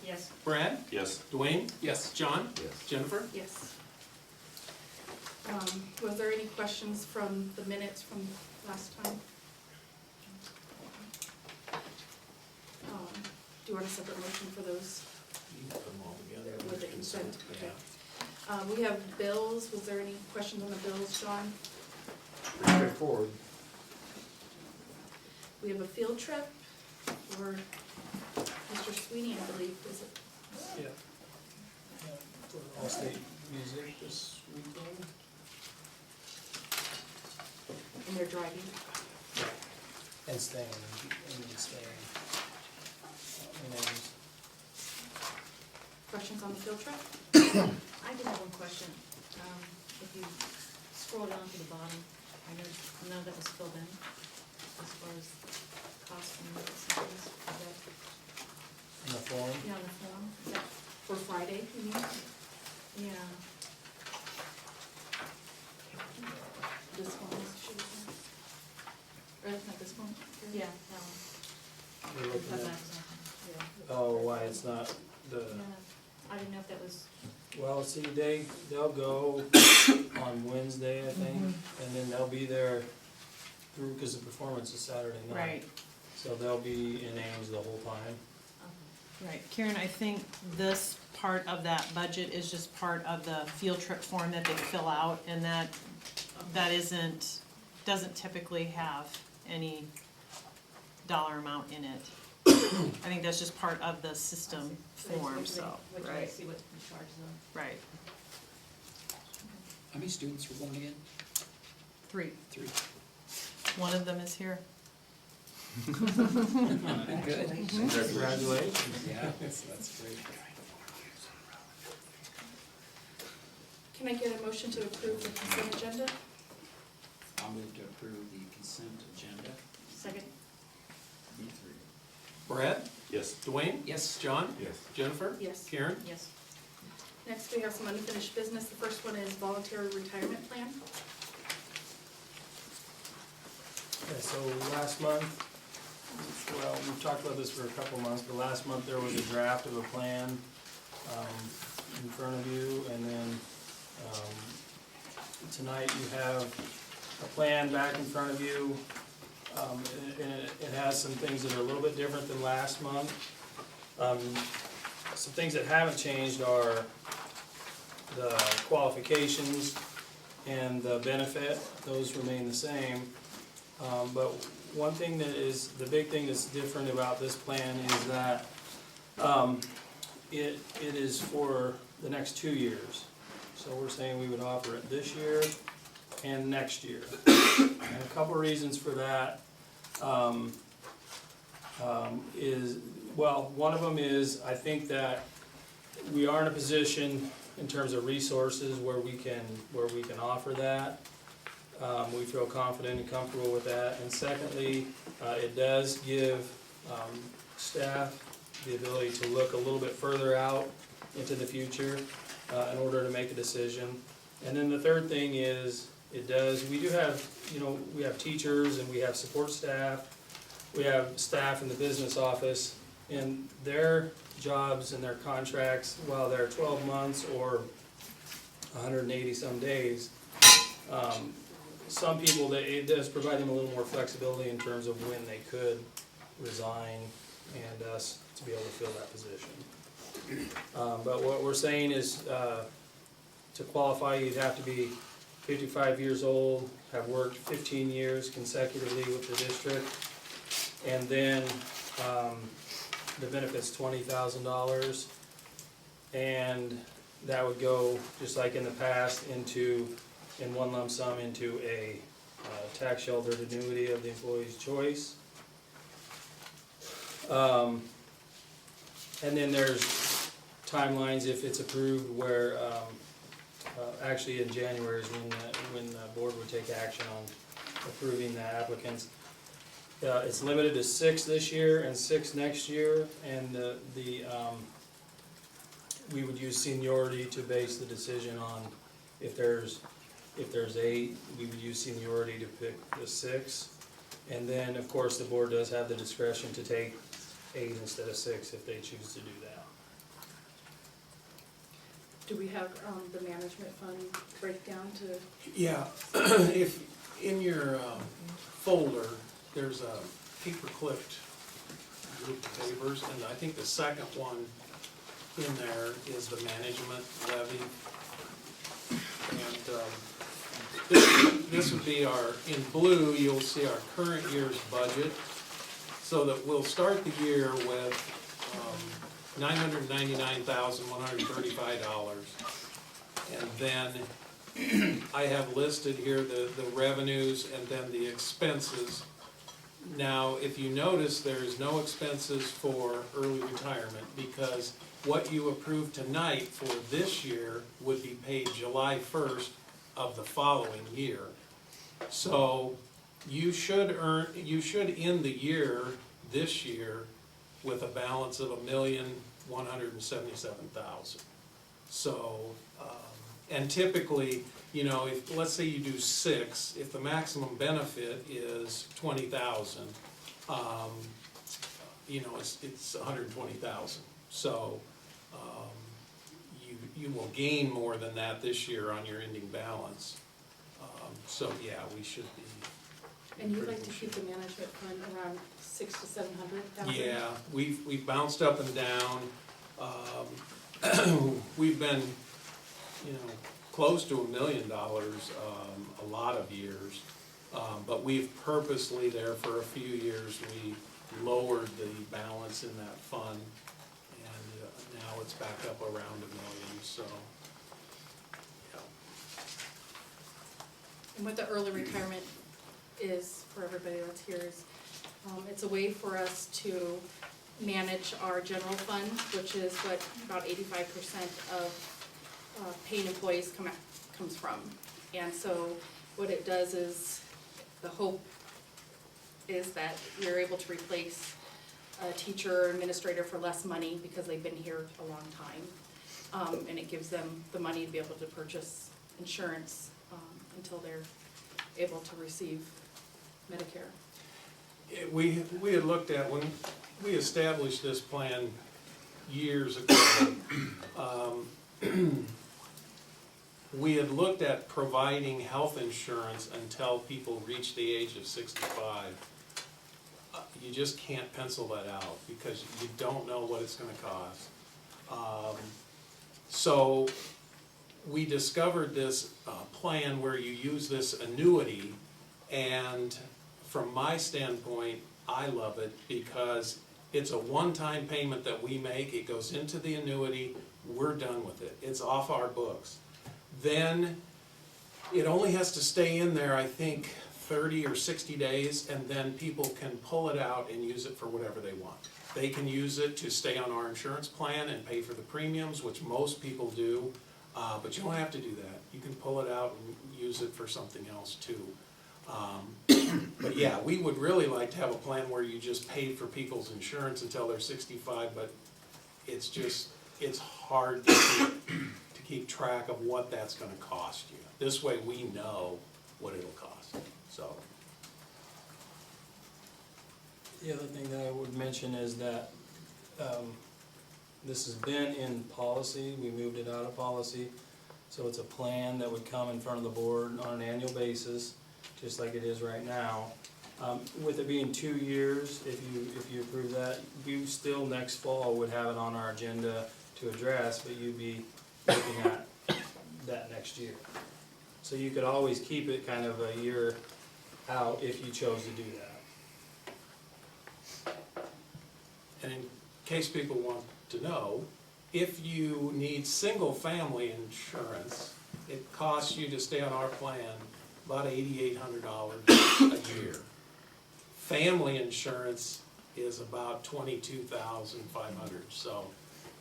Yes. Brad? Yes. Dwayne? Yes. John? Yes. Jennifer? Yes. Was there any questions from the minutes from last time? Do you want a separate motion for those You can put them all together. with the consent? Okay. Yeah. We have bills. Was there any questions on the bills, John? Pretty straightforward. We have a field trip for Mr. Sweeney, I believe, is it? Yeah. For all-state music this weekend. And they're driving. And staying, and staying. And then, Questions on the field trip? I did have one question. If you scroll down to the bottom, I know none of that was filled in as far as costs and expenses. Is that, in the form, yeah, on the form? Is that, For Friday, you mean? yeah. This one is, should be there. Or not this one? Yeah, that one. we're looking That's at, not exactly, yeah. oh, why it's not the, Yeah, I didn't know if that was, well, see, they'll go on Wednesday, I think, and then they'll be there through, because the performance is Saturday night. Right, So they'll be in Ames the whole time. right. Karen, I think this part of that budget is just part of the field trip form that they fill out, and that doesn't typically have any dollar amount in it. I think that's just part of the system form, so, wait till I right, see what the charges are. right. How many students were going again? 3. 3. One of them is here. Good. Congratulations. Yeah, that's great. Can I get a motion to approve the consent agenda? I'll move to approve the consent agenda. Second? B3. Brad? Yes. Dwayne? Yes. John? Yes. Jennifer? Yes. Karen? Yes. Next, we have some unfinished business. The first one is voluntary retirement plan. Okay, so last month, well, we've talked about this for a couple months, but last month there was a draft of a plan in front of you, and then tonight you have a plan back in front of you. And it has some things that are a little bit different than last month. Some things that haven't changed are the qualifications and the benefit, those remain the same. But one thing that is, the big thing that's different about this plan is that it is for the next 2 years. So we're saying we would offer it this year and next year. And a couple reasons for that is, well, one of them is, I think that we are in a position in terms of resources where we can offer that. We feel confident and comfortable with that. And secondly, it does give staff the ability to look a little bit further out into the future in order to make a decision. And then the third thing is, we do have, we have teachers and we have support staff. We have staff in the business office, and their jobs and their contracts, while they're 12 months or 180 some days, some people, it does provide them a little more flexibility in terms of when they could resign and us to be able to fill that position. But what we're saying is, to qualify, you'd have to be 55 years old, have worked 15 years consecutively with the district, and then the benefit's $20,000, and that would go, just like in the past, in one lump sum into a tax sheltered annuity of the employee's choice. And then there's timelines if it's approved where, actually in January is when the board would take action on approving the applicants. It's limited to 6 this year and 6 next year, and we would use seniority to base the decision on. If there's 8, we would use seniority to pick the 6. And then, of course, the board does have the discretion to take 8 instead of 6 if they choose to do that. Do we have, the management fund breakdown to, Yeah, if, in your folder, there's a paper clipped group of papers, and I think the second one in there is the management levy. And this would be our, in blue, you'll see our current year's budget, so that we'll start the year with $999,135. And then I have listed here the revenues and then the expenses. Now, if you notice, there's no expenses for early retirement, because what you approve tonight for this year would be paid July 1st of the following year. So you should end the year, this year, with a balance of $1,177,000. So, and typically, you know, if, let's say you do 6, if the maximum benefit is 20,000, you know, it's 120,000. So, you will gain more than that this year on your ending balance. So, yeah, we should be. and you'd like to keep the management fund around 600 to 700,000? Yeah, we've bounced up and down. We've been, you know, close to $1 million a lot of years. But we've purposely there for a few years, we lowered the balance in that fund. And now it's back up around $1 million, so. Yeah. And what the early retirement is, for everybody that's here, is it's a way for us to manage our general fund, which is what about 85% of paid employees comes from. And so what it does is, the hope is that you're able to replace a teacher or administrator for less money because they've been here a long time. And it gives them the money to be able to purchase insurance until they're able to receive Medicare. We had looked at, when we established this plan years ago, we had looked at providing health insurance until people reach the age of 65. You just can't pencil that out because you don't know what it's gonna cost. So we discovered this plan where you use this annuity, and from my standpoint, I love it because it's a one-time payment that we make. It goes into the annuity, we're done with it. It's off our books. Then it only has to stay in there, I think, 30 or 60 days, and then people can pull it out and use it for whatever they want. They can use it to stay on our insurance plan and pay for the premiums, which most people do, but you don't have to do that. You can pull it out and use it for something else too. But yeah, we would really like to have a plan where you just pay for people's insurance until they're 65, but it's hard to keep track of what that's gonna cost you. This way we know what it'll cost, so. The other thing that I would mention is that this has been in policy, we moved it out of policy, so it's a plan that would come in front of the board on an annual basis, just like it is right now. With it being 2 years, if you approve that, you still next fall would have it on our agenda to address, but you'd be looking at that next year. So you could always keep it kind of a year out if you chose to do that. And in case people want to know, if you need single-family insurance, it costs you to stay on our plan about $8,800 a year. Family insurance is about $22,500, so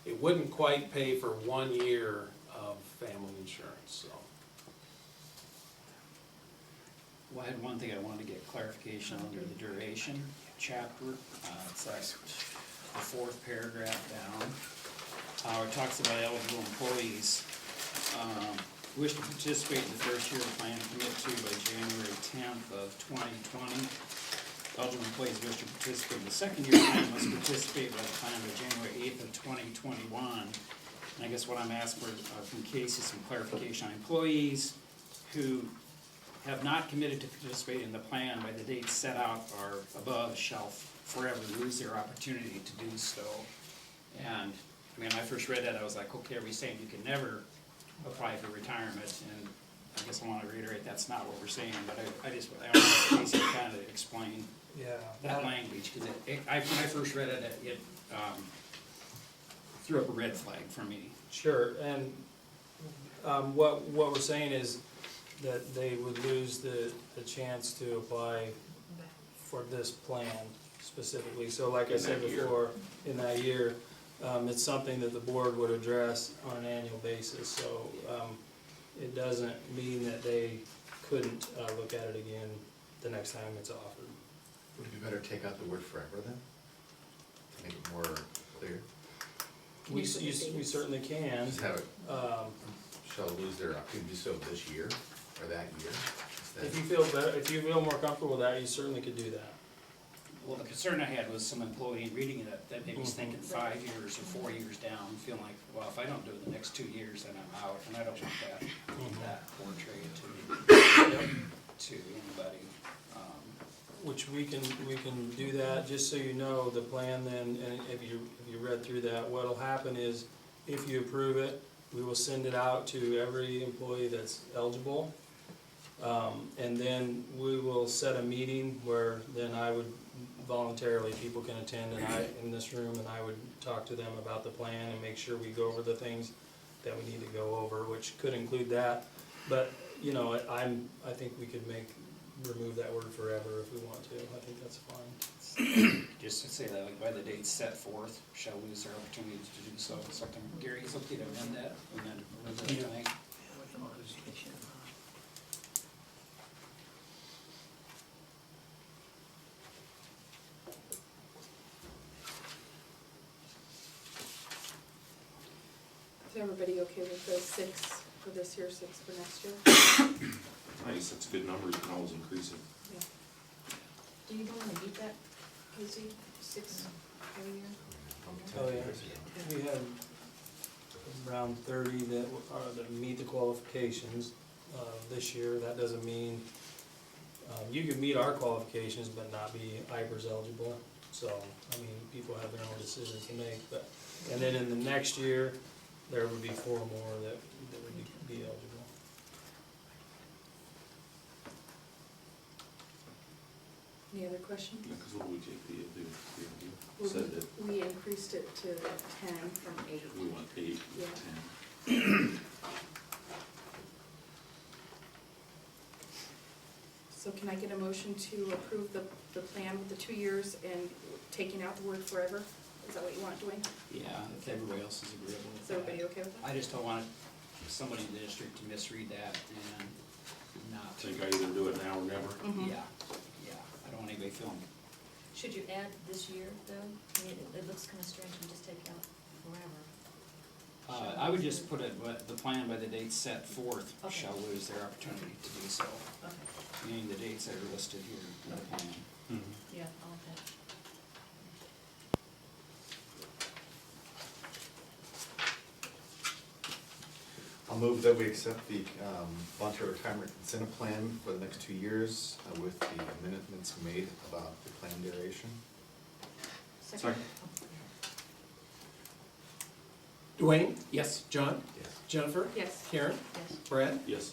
it wouldn't quite pay for 1 year of family insurance, so. Well, I had one thing I wanted to get clarification under the duration chapter. It's like the 4th paragraph down. It talks about eligible employees wish to participate in the first year of the plan commit to by January 10th of 2020. Eligible employees wish to participate in the second year plan must participate by the time of January 8th of 2021. And I guess what I'm asking for, from Casey, some clarification on employees who have not committed to participate in the plan by the date set out or above shall forever lose their opportunity to do so. And, I mean, when I first read that, I was like, okay, are we saying you can never apply for retirement? And I guess I wanna reiterate, that's not what we're saying, but I want Casey to kind of explain Yeah. that language, cause when I first read it, it threw up a red flag for me. Sure, and, what we're saying is that they would lose the chance to apply for this plan specifically. So like I said before, in that year, it's something that the board would address on an annual basis, so, it doesn't mean that they couldn't, look at it again the next time it's offered. Would it be better to take out the word forever then? To make it more clear? We certainly can, Just have it, shall lose their opportunity to do so this year, or that year, if instead. you feel better, if you feel more comfortable with that, you certainly could do that. Well, the concern I had was some employee reading it, that maybe was thinking 5 years or 4 years down, feeling like, well, if I don't do it the next 2 years, then I'm out, and I don't want that portrayed to anybody. Which we can do that, just so you know, the plan then, and if you read through that, what'll happen is, if you approve it, we will send it out to every employee that's eligible. And then we will set a meeting where then I would voluntarily, people can attend in this room, and I would talk to them about the plan and make sure we go over the things that we need to go over, which could include that. But, you know, I think we could remove that word forever if we want to. I think that's fine. Just to say that, like, by the date set forth, shall lose their opportunity to do so. Something, Gary, is okay to amend that, and then remove it tonight? Is everybody okay with the 6 for this year, 6 for next year? Nice, that's a good number, you can always increase it. Yeah. Do you want to beat that, Casey, 6 every year? Oh, yeah. We have around 30 that meet the qualifications this year. That doesn't mean, you could meet our qualifications but not be IBRS eligible. So, I mean, people have their own decisions to make. And then in the next year, there would be 4 more that would be eligible. Any other questions? Yeah, because what do we take Well, said that we increased it to 10 from 8. we want 8, Yeah. 10. So can I get a motion to approve the plan with the 2 years and taking out the word forever? Is that what you want, Dwayne? Yeah, if everybody else is agreeable with Is that. everybody okay with that? I just don't want somebody in the district to misread that and not. I think I either do it now or never. Mhm. Yeah, I don't want anybody feeling, Should you add this year, though? I mean, it looks kind of strange to just take out forever. I would just put it, but the plan by the date set forth Okay. shall lose their opportunity to do so, Okay, meaning the dates that are listed here in the plan. yeah, I like that. I'll move that we accept the voluntary retirement incentive plan for the next 2 years with the amendments made about the plan duration. Second? Dwayne? Yes. John? Yes. Jennifer? Yes. Karen? Yes. Brad? Yes.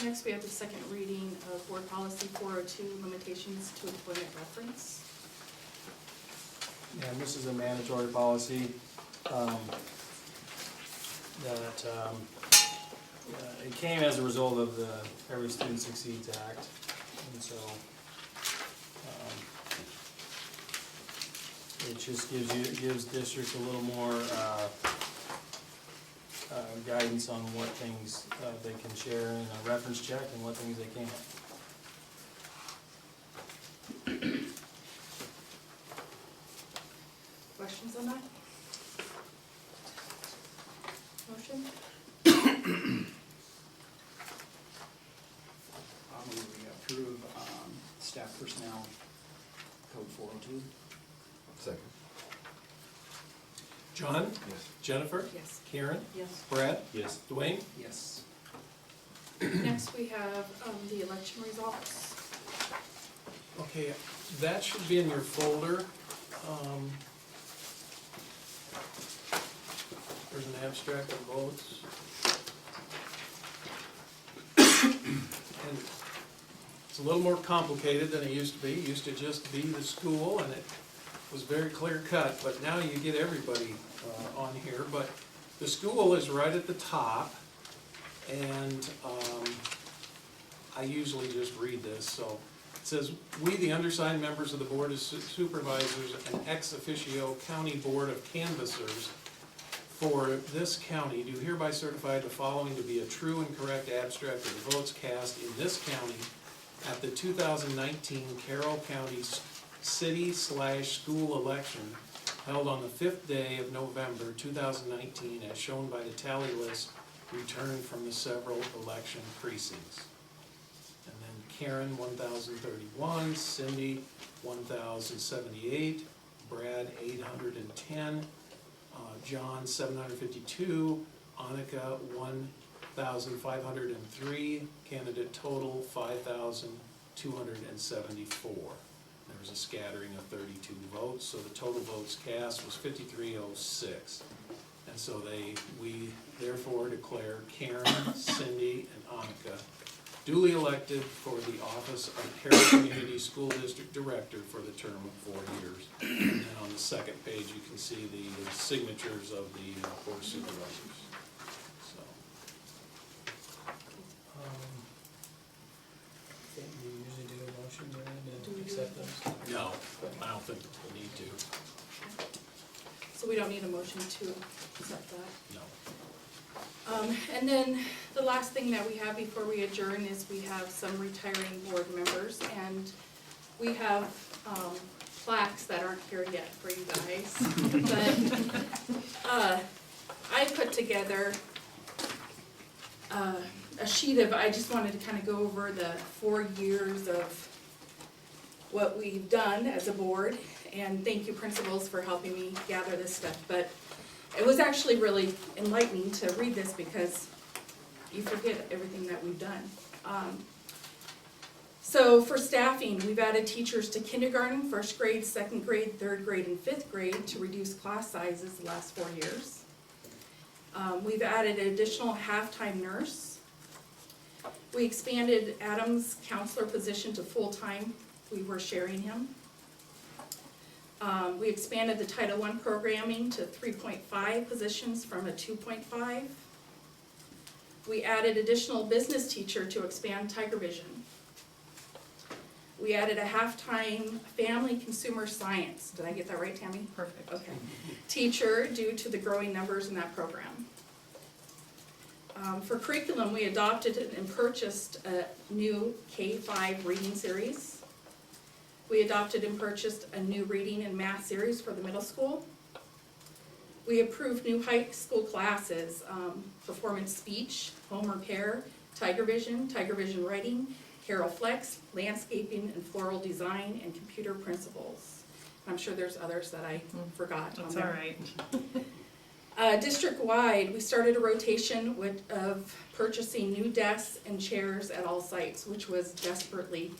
Next, we have the second reading of Board Policy 402, limitations to employment reference. And this is a mandatory policy that it came as a result of the Every Student Succeeds Act. And so it just gives districts a little more guidance on what things they can share in a reference check and what things they can't. Questions on that? Motion? I'll move we approve staff personnel code 402. Second. John? Yes. Jennifer? Yes. Karen? Yes. Brad? Yes. Dwayne? Yes. Next, we have the election results. Okay, that should be in your folder. There's an abstract of votes. And it's a little more complicated than it used to be. It used to just be the school, and it was very clear cut, but now you get everybody on here. But the school is right at the top, and I usually just read this, so. It says, "We, the undersigned members of the Board of Supervisors and ex officio County Board of Canvassers for this county, do hereby certify the following to be a true and correct abstract of the votes cast in this county at the 2019 Carroll County City/School election held on the 5th day of November 2019 as shown by the tally list returned from the several election precincts." And then Karen, 1,031, Cindy, 1,078, Brad, 810, John, 752, Annika, 1,503, candidate total, 5,274. There was a scattering of 32 votes, so the total votes cast was 5,306. And so we therefore declare Karen, Cindy, and Annika duly elected for the office of Carroll Community School District Director for the term of 4 years. And on the second page, you can see the signatures of the Board of Supervisors. So, think we usually do a motion, Do to we do accept it? those. no, I don't think we need to, So we don't need a motion to accept that. no. And then the last thing that we have before we adjourn is we have some retiring board members, and we have plaques that aren't here yet for you guys. But I put together a sheet of, I just wanted to kind of go over the 4 years of what we've done as a board, and thank you principals for helping me gather this stuff. But it was actually really enlightening to read this because you forget everything that we've done. So for staffing, we've added teachers to kindergarten, first grade, second grade, third grade, and fifth grade to reduce class sizes the last 4 years. We've added an additional half-time nurse. We expanded Adam's counselor position to full-time. We were sharing him. We expanded the Title I programming to 3.5 positions from a 2.5. We added additional business teacher to expand Tiger Vision. We added a half-time family consumer science. Did I get that right, Tammy? Perfect. Okay. Teacher due to the growing numbers in that program. For curriculum, we adopted and purchased a new K-5 reading series. We adopted and purchased a new reading and math series for the middle school. We approved new high school classes, performance speech, home repair, Tiger Vision writing, Carroll Flex, landscaping and floral design, and computer principles. I'm sure there's others that I forgot on That's there. all right. District-wide, we started a rotation of purchasing new desks and chairs at all sites, which was desperately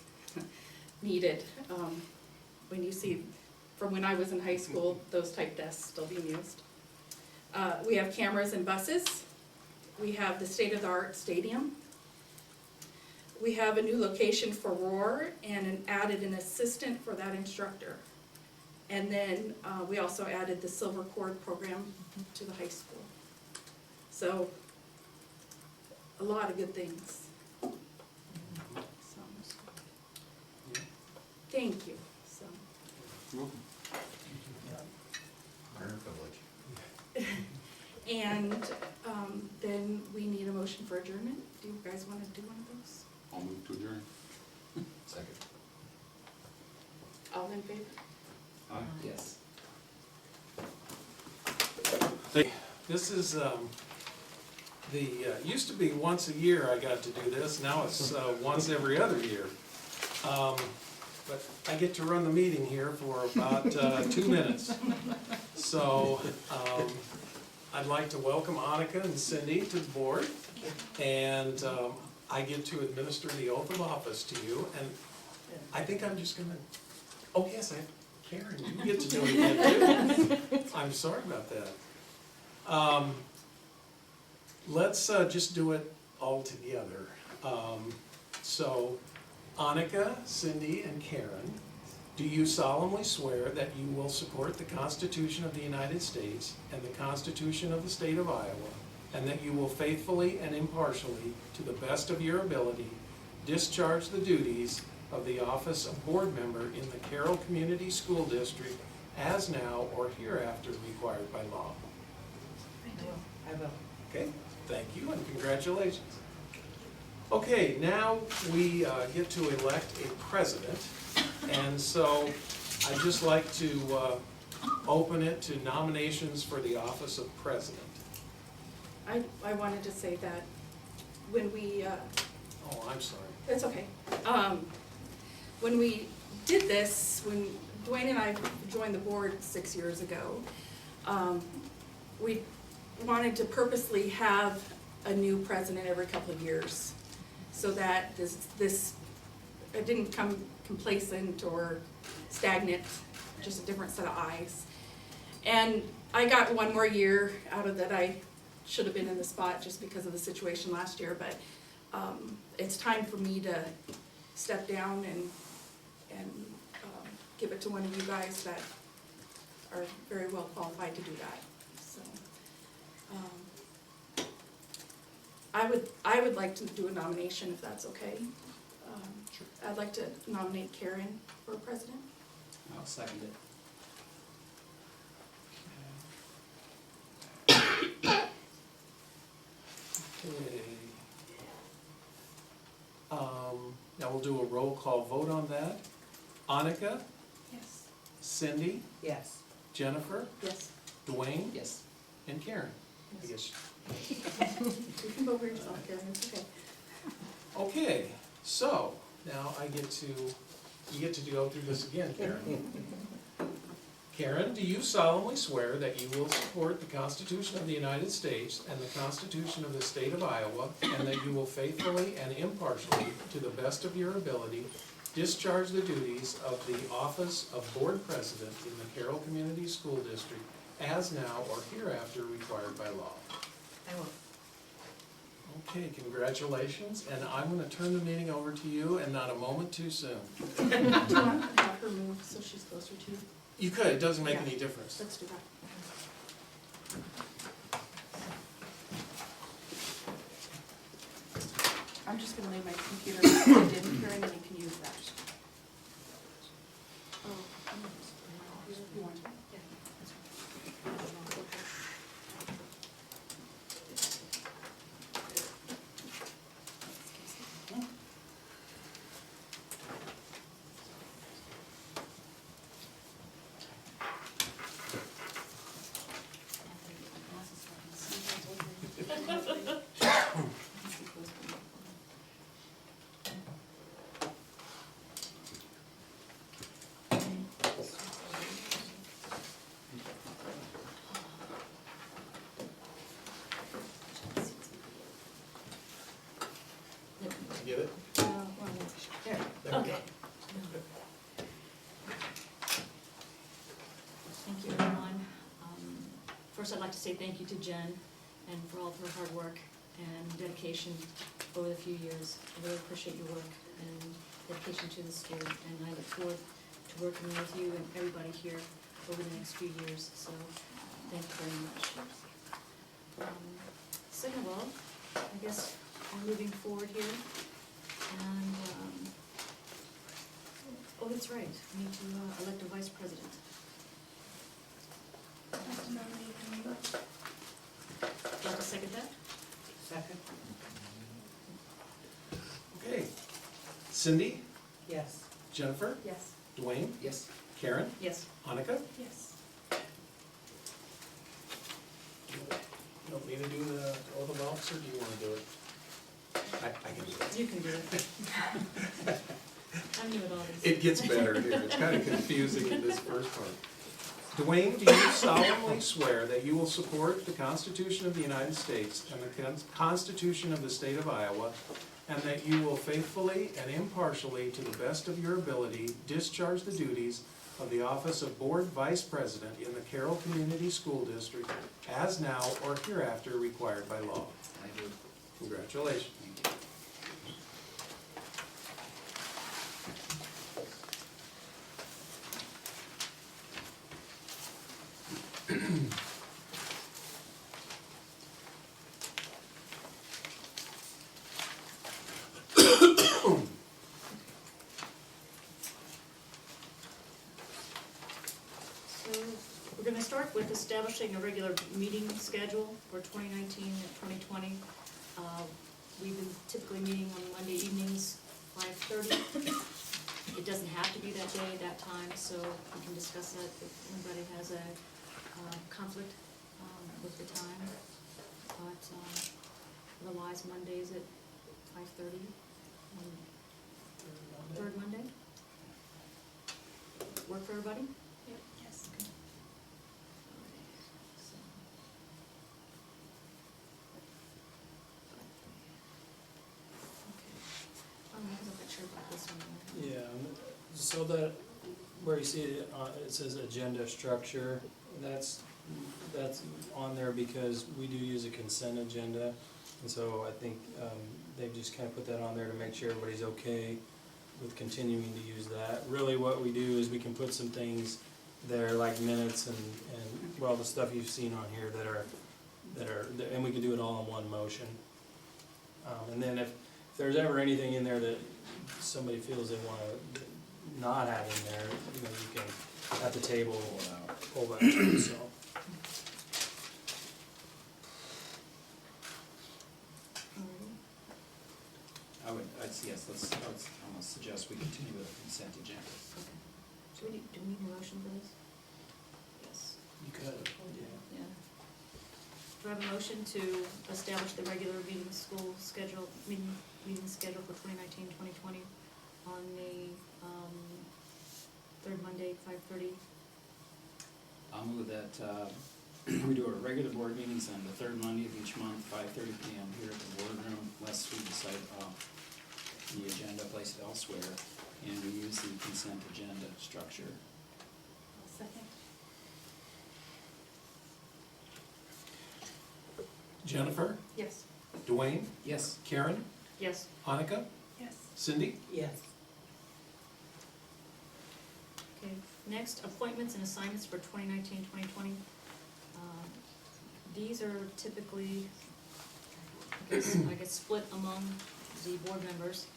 needed. When you see, from when I was in high school, those type desks still being used. We have cameras in buses. We have the state-of-the-art stadium. We have a new location for ROAR and added an assistant for that instructor. And then we also added the Silver Cord program to the high school. So, a lot of good things. So, thank you. So, Iron privilege. and then we need a motion for adjournment. Do you guys want to do one of those? I'll move to adjourn. Second. All in favor? Yes. This is, used to be once a year I got to do this, now it's once every other year. But I get to run the meeting here for about 2 minutes. So, I'd like to welcome Annika and Cindy to the board. And I get to administer the oath of office to you, and I think I'm just gonna, oh yes, Karen, you get to do it again too. I'm sorry about that. Let's just do it all together. So, Annika, Cindy, and Karen, do you solemnly swear that you will support the Constitution of the United States and the Constitution of the State of Iowa, and that you will faithfully and impartially, to the best of your ability, discharge the duties of the office of board member in the Carroll Community School District as now or hereafter required by law? I will. Okay, thank you and congratulations. Okay, now we get to elect a president, and so I'd just like to open it to nominations for the office of president. I wanted to say that when we, Oh, I'm sorry. it's okay. When we did this, when Dwayne and I joined the board 6 years ago, we wanted to purposely have a new president every couple of years, so that it didn't come complacent or stagnant, just a different set of eyes. And I got one more year out of that. I should have been in the spot just because of the situation last year, but it's time for me to step down and give it to one of you guys that are very well qualified to do that. So I would like to do a nomination if that's okay. I'd like to nominate Karen for president. I'll second it. Okay. Now we'll do a roll call vote on that. Annika, Yes. Cindy, Yes. Jennifer, Yes. Dwayne, Yes. and Karen. I guess. You can vote for yourself, Karen, it's okay. Okay, so now you get to go through this again, Karen. Karen, do you solemnly swear that you will support the Constitution of the United States and the Constitution of the State of Iowa, and that you will faithfully and impartially, to the best of your ability, discharge the duties of the office of board president in the Carroll Community School District as now or hereafter required by law? I will. Okay, congratulations, and I'm gonna turn the meeting over to you, and not a moment too soon. Do you want to have her move so she's closer to you? You could, it doesn't make Yeah. any difference. Let's do that. I'm just gonna leave my computer plugged in, Karen, and you can use that. Oh, you want to? Get it? There. There we Okay. go. Thank you, everyone. First, I'd like to say thank you to Jen and for all of her hard work and dedication over the few years. I really appreciate your work and dedication to the school, and I look forward to working with you and everybody here over the next few years, so thank you very much. Second of all, I guess we're moving forward here, and, oh, that's right, we need to elect a vice president. Would you like to second that? Second? Okay. Cindy, Yes. Jennifer, Yes. Dwayne, Yes. Karen, Yes. Annika? Yes. You want me to do the oath of office, or do you wanna do it? I can do it. You can do it. I'm new at all this. It gets better here, it's kinda confusing in this first part. Dwayne, do you solemnly swear that you will support the Constitution of the United States and the Constitution of the State of Iowa, and that you will faithfully and impartially, to the best of your ability, discharge the duties of the office of Board Vice President in the Carroll Community School District as now or hereafter required by law? I do. Congratulations. Thank you. So, we're gonna start with establishing a regular meeting schedule for 2019 and 2020. We've been typically meeting on Monday evenings, 5:30. It doesn't have to be that day, that time, so we can discuss that if anybody has a conflict with the time. But otherwise, Mondays at 5:30, third Monday. Work for everybody? Yes. Okay. So. Okay. I'm not sure about this one. Yeah, so that, where you see it, it says agenda structure, that's on there because we do use a consent agenda. And so I think, they've just kind of put that on there to make sure everybody's okay with continuing to use that. Really what we do is we can put some things there like minutes and well, the stuff you've seen on here that are, and we can do it all in one motion. And then if there's ever anything in there that somebody feels they wanna not have in there, you know, you can, at the table, pull that out, so. Yes, I would almost suggest we continue with the consent agenda. Okay. Do we need a motion for this? Yes. You could, yeah. Yeah. Do I have a motion to establish the regular meeting schedule for 2019-2020 on the third Monday, 5:30? I'll move that we do our regular board meetings on the third Monday of each month, 5:30 PM here at the boardroom, unless we decide the agenda placed elsewhere, and we use the consent agenda structure. Second. Jennifer, Yes. Dwayne, Yes. Karen, Yes. Hanukkah, Yes. Cindy? Yes. Okay, next, appointments and assignments for 2019-2020. These are typically, I guess, split among the board members,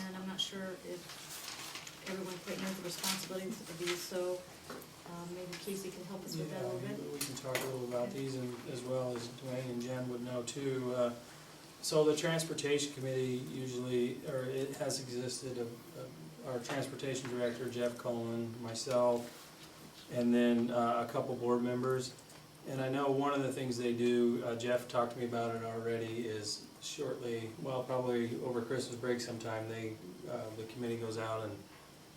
and I'm not sure if everyone quite knows the responsibilities of these, so maybe Casey can help us with that a little bit. We can talk a little about these and as well as Dwayne and Jen would know too. So the transportation committee usually, or it has existed of our transportation director, Jeff Coleman, myself, and then a couple board members. And I know one of the things they do, Jeff talked to me about it already, is shortly, well, probably over Christmas break sometime, the committee goes out and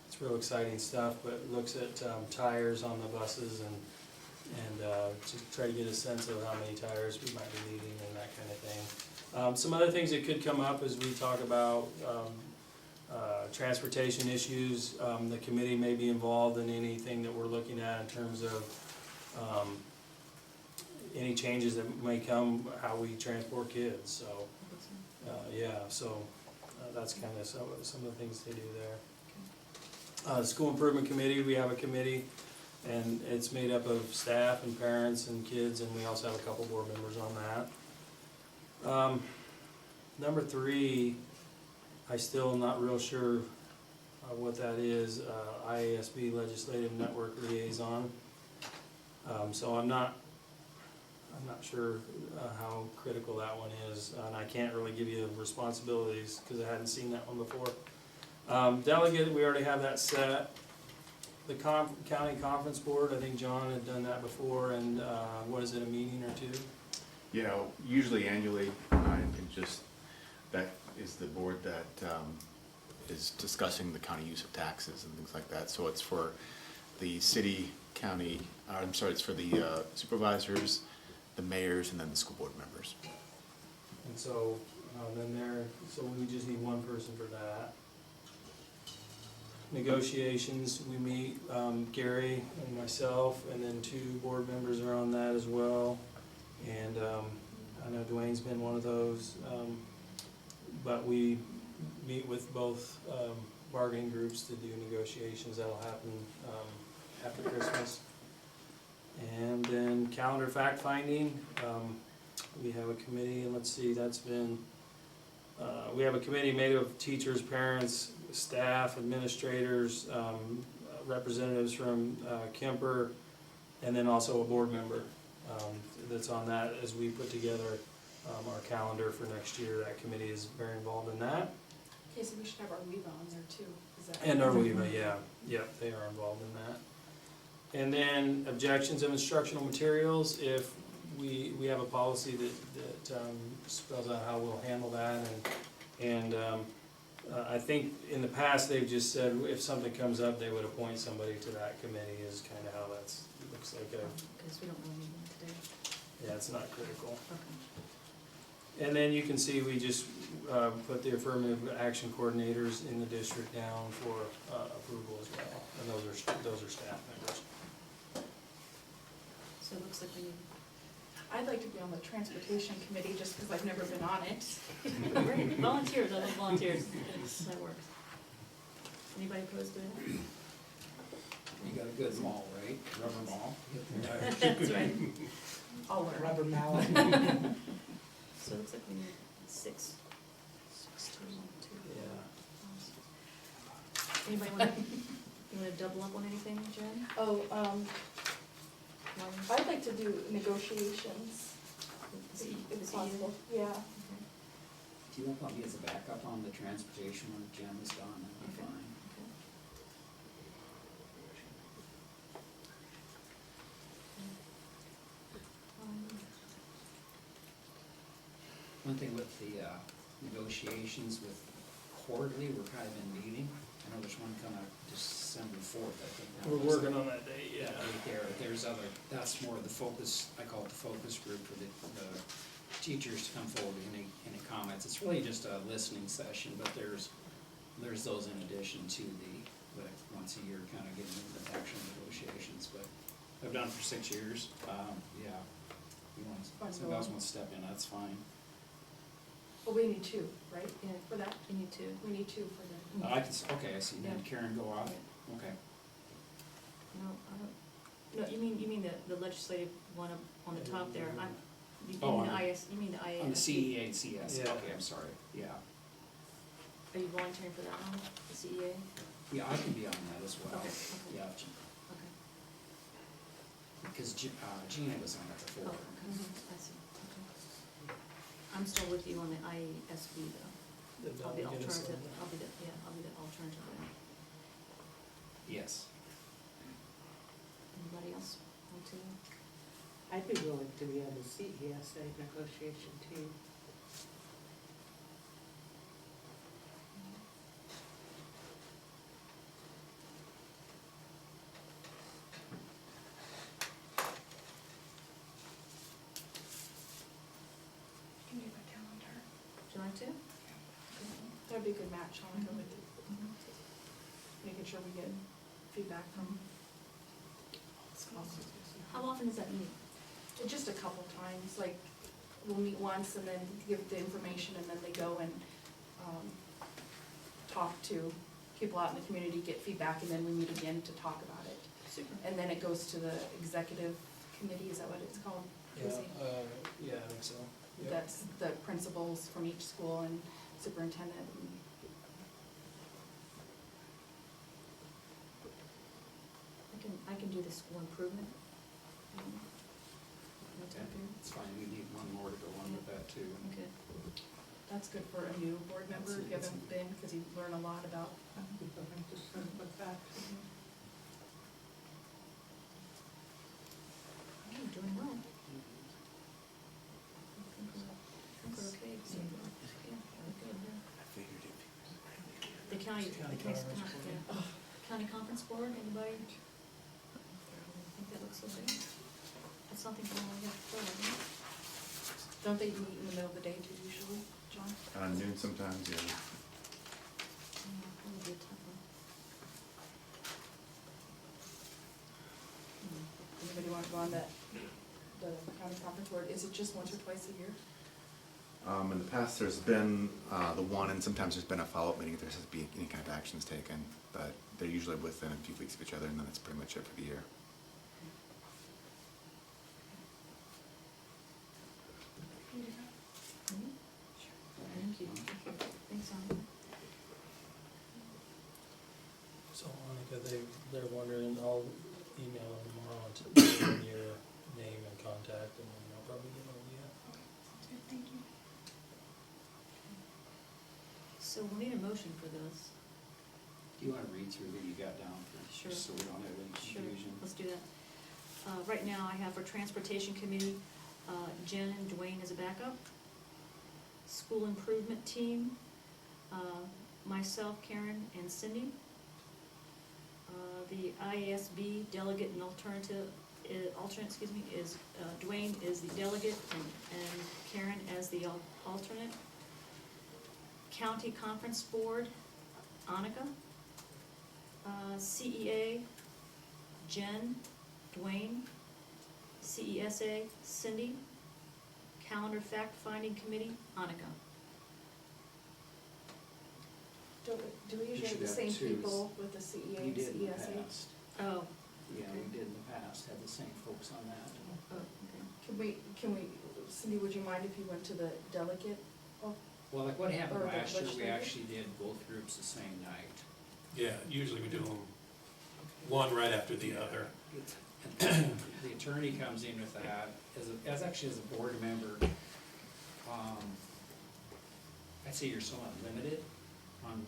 it's real exciting stuff, but looks at tires on the buses and to try to get a sense of how many tires we might be needing and that kind of thing. Some other things that could come up as we talk about transportation issues. The committee may be involved in anything that we're looking at in terms of any changes that may come, how we transport kids, so, yeah, so that's kind of some of the things they do there. School Improvement Committee, we have a committee, and it's made up of staff and parents and kids, and we also have a couple board members on that. Number 3, I still not real sure what that is, IASB Legislative Network Liaison. So I'm not sure how critical that one is, and I can't really give you responsibilities because I hadn't seen that one before. Delegate, we already have that set. The county conference board, I think John had done that before, and what is it, a meeting or two? Yeah, usually annually, and just, that is the board that is discussing the county use of taxes and things like that. So it's for the city, county, I'm sorry, it's for the supervisors, the mayors, and then the school board members. And so, so we just need one person for that. Negotiations, we meet, Gary and myself, and then 2 board members are on that as well. And, I know Dwayne's been one of those, but we meet with both, bargaining groups to do negotiations. That'll happen, after Christmas. And then calendar fact finding, we have a committee, and let's see, that's been, we have a committee made of teachers, parents, staff, administrators, representatives from Kemper, and then also a board member that's on that as we put together our calendar for next year. That committee is very involved in that. Okay, so we should have our WEVA on there too, is that? And Norweva, yeah, yep, they are involved in that. And then objections of instructional materials, if we have a policy that spells out how we'll handle that, and I think in the past, they've just said if something comes up, they would appoint somebody to that committee, is kind of how that's, looks like Because we don't really need one today. yeah, it's not critical. Okay. And then you can see we just put the affirmative action coordinators in the district down for approval as well, and those are staff members. So it looks like we need, I'd like to be on the transportation committee just because I've never been on it. great, volunteers, I love volunteers, that works. Anybody opposed to it? You got a good mall, right? Rubber mall? That's right. I'll learn. Rubber mallet. So it looks like we need 6 to 1, 2. Yeah. Anybody wanna, you wanna double up on anything, Jen? Oh, One? I'd like to do negotiations, Is it- if is it you? possible, yeah. Okay. Do you want me as a backup on the transportation when Jen is gone? That'd be Okay. fine. One thing with the negotiations with quarterly, we're kind of in meeting. I know there's one coming up December 4th, I think. that We're was working the- on that date, yeah. Right there, there's other, that's more the focus, I call it the focus group for the teachers to come forward with any comments. It's really just a listening session, but there's those in addition to the once a year kind of getting into the actual negotiations, but I've done it for 6 years, yeah. You want, somebody else wants to step in, that's fine. Well, we need 2, right, Yeah, for that? we need 2. We need 2 for the. I can, okay, I see, then Yeah. Karen go off, Yeah. okay. No, I don't, no, you mean the legislative one up on the top there, you Oh, mean the on- IS, you mean the IA? On the CEA and CS, Yeah. okay, I'm sorry, yeah. Are you volunteering for that one, the CEA? Yeah, I can be on that as well. Okay, okay. Yeah, Okay. because Gina was on it Oh, before. okay, I see, okay. I'm still with you on the ISB though. The I'll be delegates on alternative, that. I'll be the alternative one. Yes. Anybody else want to? I'd be willing to be on the CESA negotiation team. Give me my calendar. Would you like to? That'd be a good match, I'll go with it. Making sure we get feedback from. How often does that meet? Just a couple times, like, we'll meet once and then give the information and then they go and, talk to people out in the community, get feedback, and then we meet again to talk about it. Super. And then it goes to the executive committee, is that what it's called? Yeah, Tracy? yeah, I think so. Yep. That's the principals from each school and superintendent. And I can do the school improvement. What's Okay, up here? it's fine, we need one more to go on with that too. Okay. that's good for a new board member, if you haven't been, because you learn a lot about. I'm doing well. I think we're okay. So, yeah, we're good, yeah. The county, County the next conference county, board. yeah. County conference board, anybody? That's okay. That's something we only have to fill, isn't it? Don't they meet in the middle of the day too usually, John? Noon sometimes, yeah. Yeah, that would be a tough one. Anybody want to go on the county conference board? Is it just once or twice a year? In the past, there's been the one, and sometimes there's been a follow-up meeting if there has to be any kind of actions taken, but they're usually within a few weeks of each other, and then that's pretty much it for the year. Thank you. Thanks, Sonia. So Monica, they're wondering, I'll email them tomorrow to give them your name and contact, and then they'll probably get on you. Sounds good, thank you. So we'll need a motion for those. Do you wanna read through what you got down for, Sure. just so we don't have any Sure, confusion? let's do that. Right now, I have for Transportation Committee, Jen and Dwayne as a backup. School Improvement Team, myself, Karen, and Cindy. The IASB delegate and alternate, is, Dwayne is the delegate and Karen as the alternate. County Conference Board, Annika. CEA, Jen, Dwayne. CESA, Cindy. Calendar Fact Finding Committee, Annika. Do we You usually have should the have same two. people with the CEA We and did in the CESA? past. Oh, Yeah, Okay. we did in the past, had the same folks on that. oh, okay. Can we, Cindy, would you mind if you went to the delegate? Well, like what happened Or the last year, we legislature? actually did both groups the same night. Yeah, usually we do them one right after the other. The attorney comes in with that, as actually as a board member, I'd say you're somewhat limited on,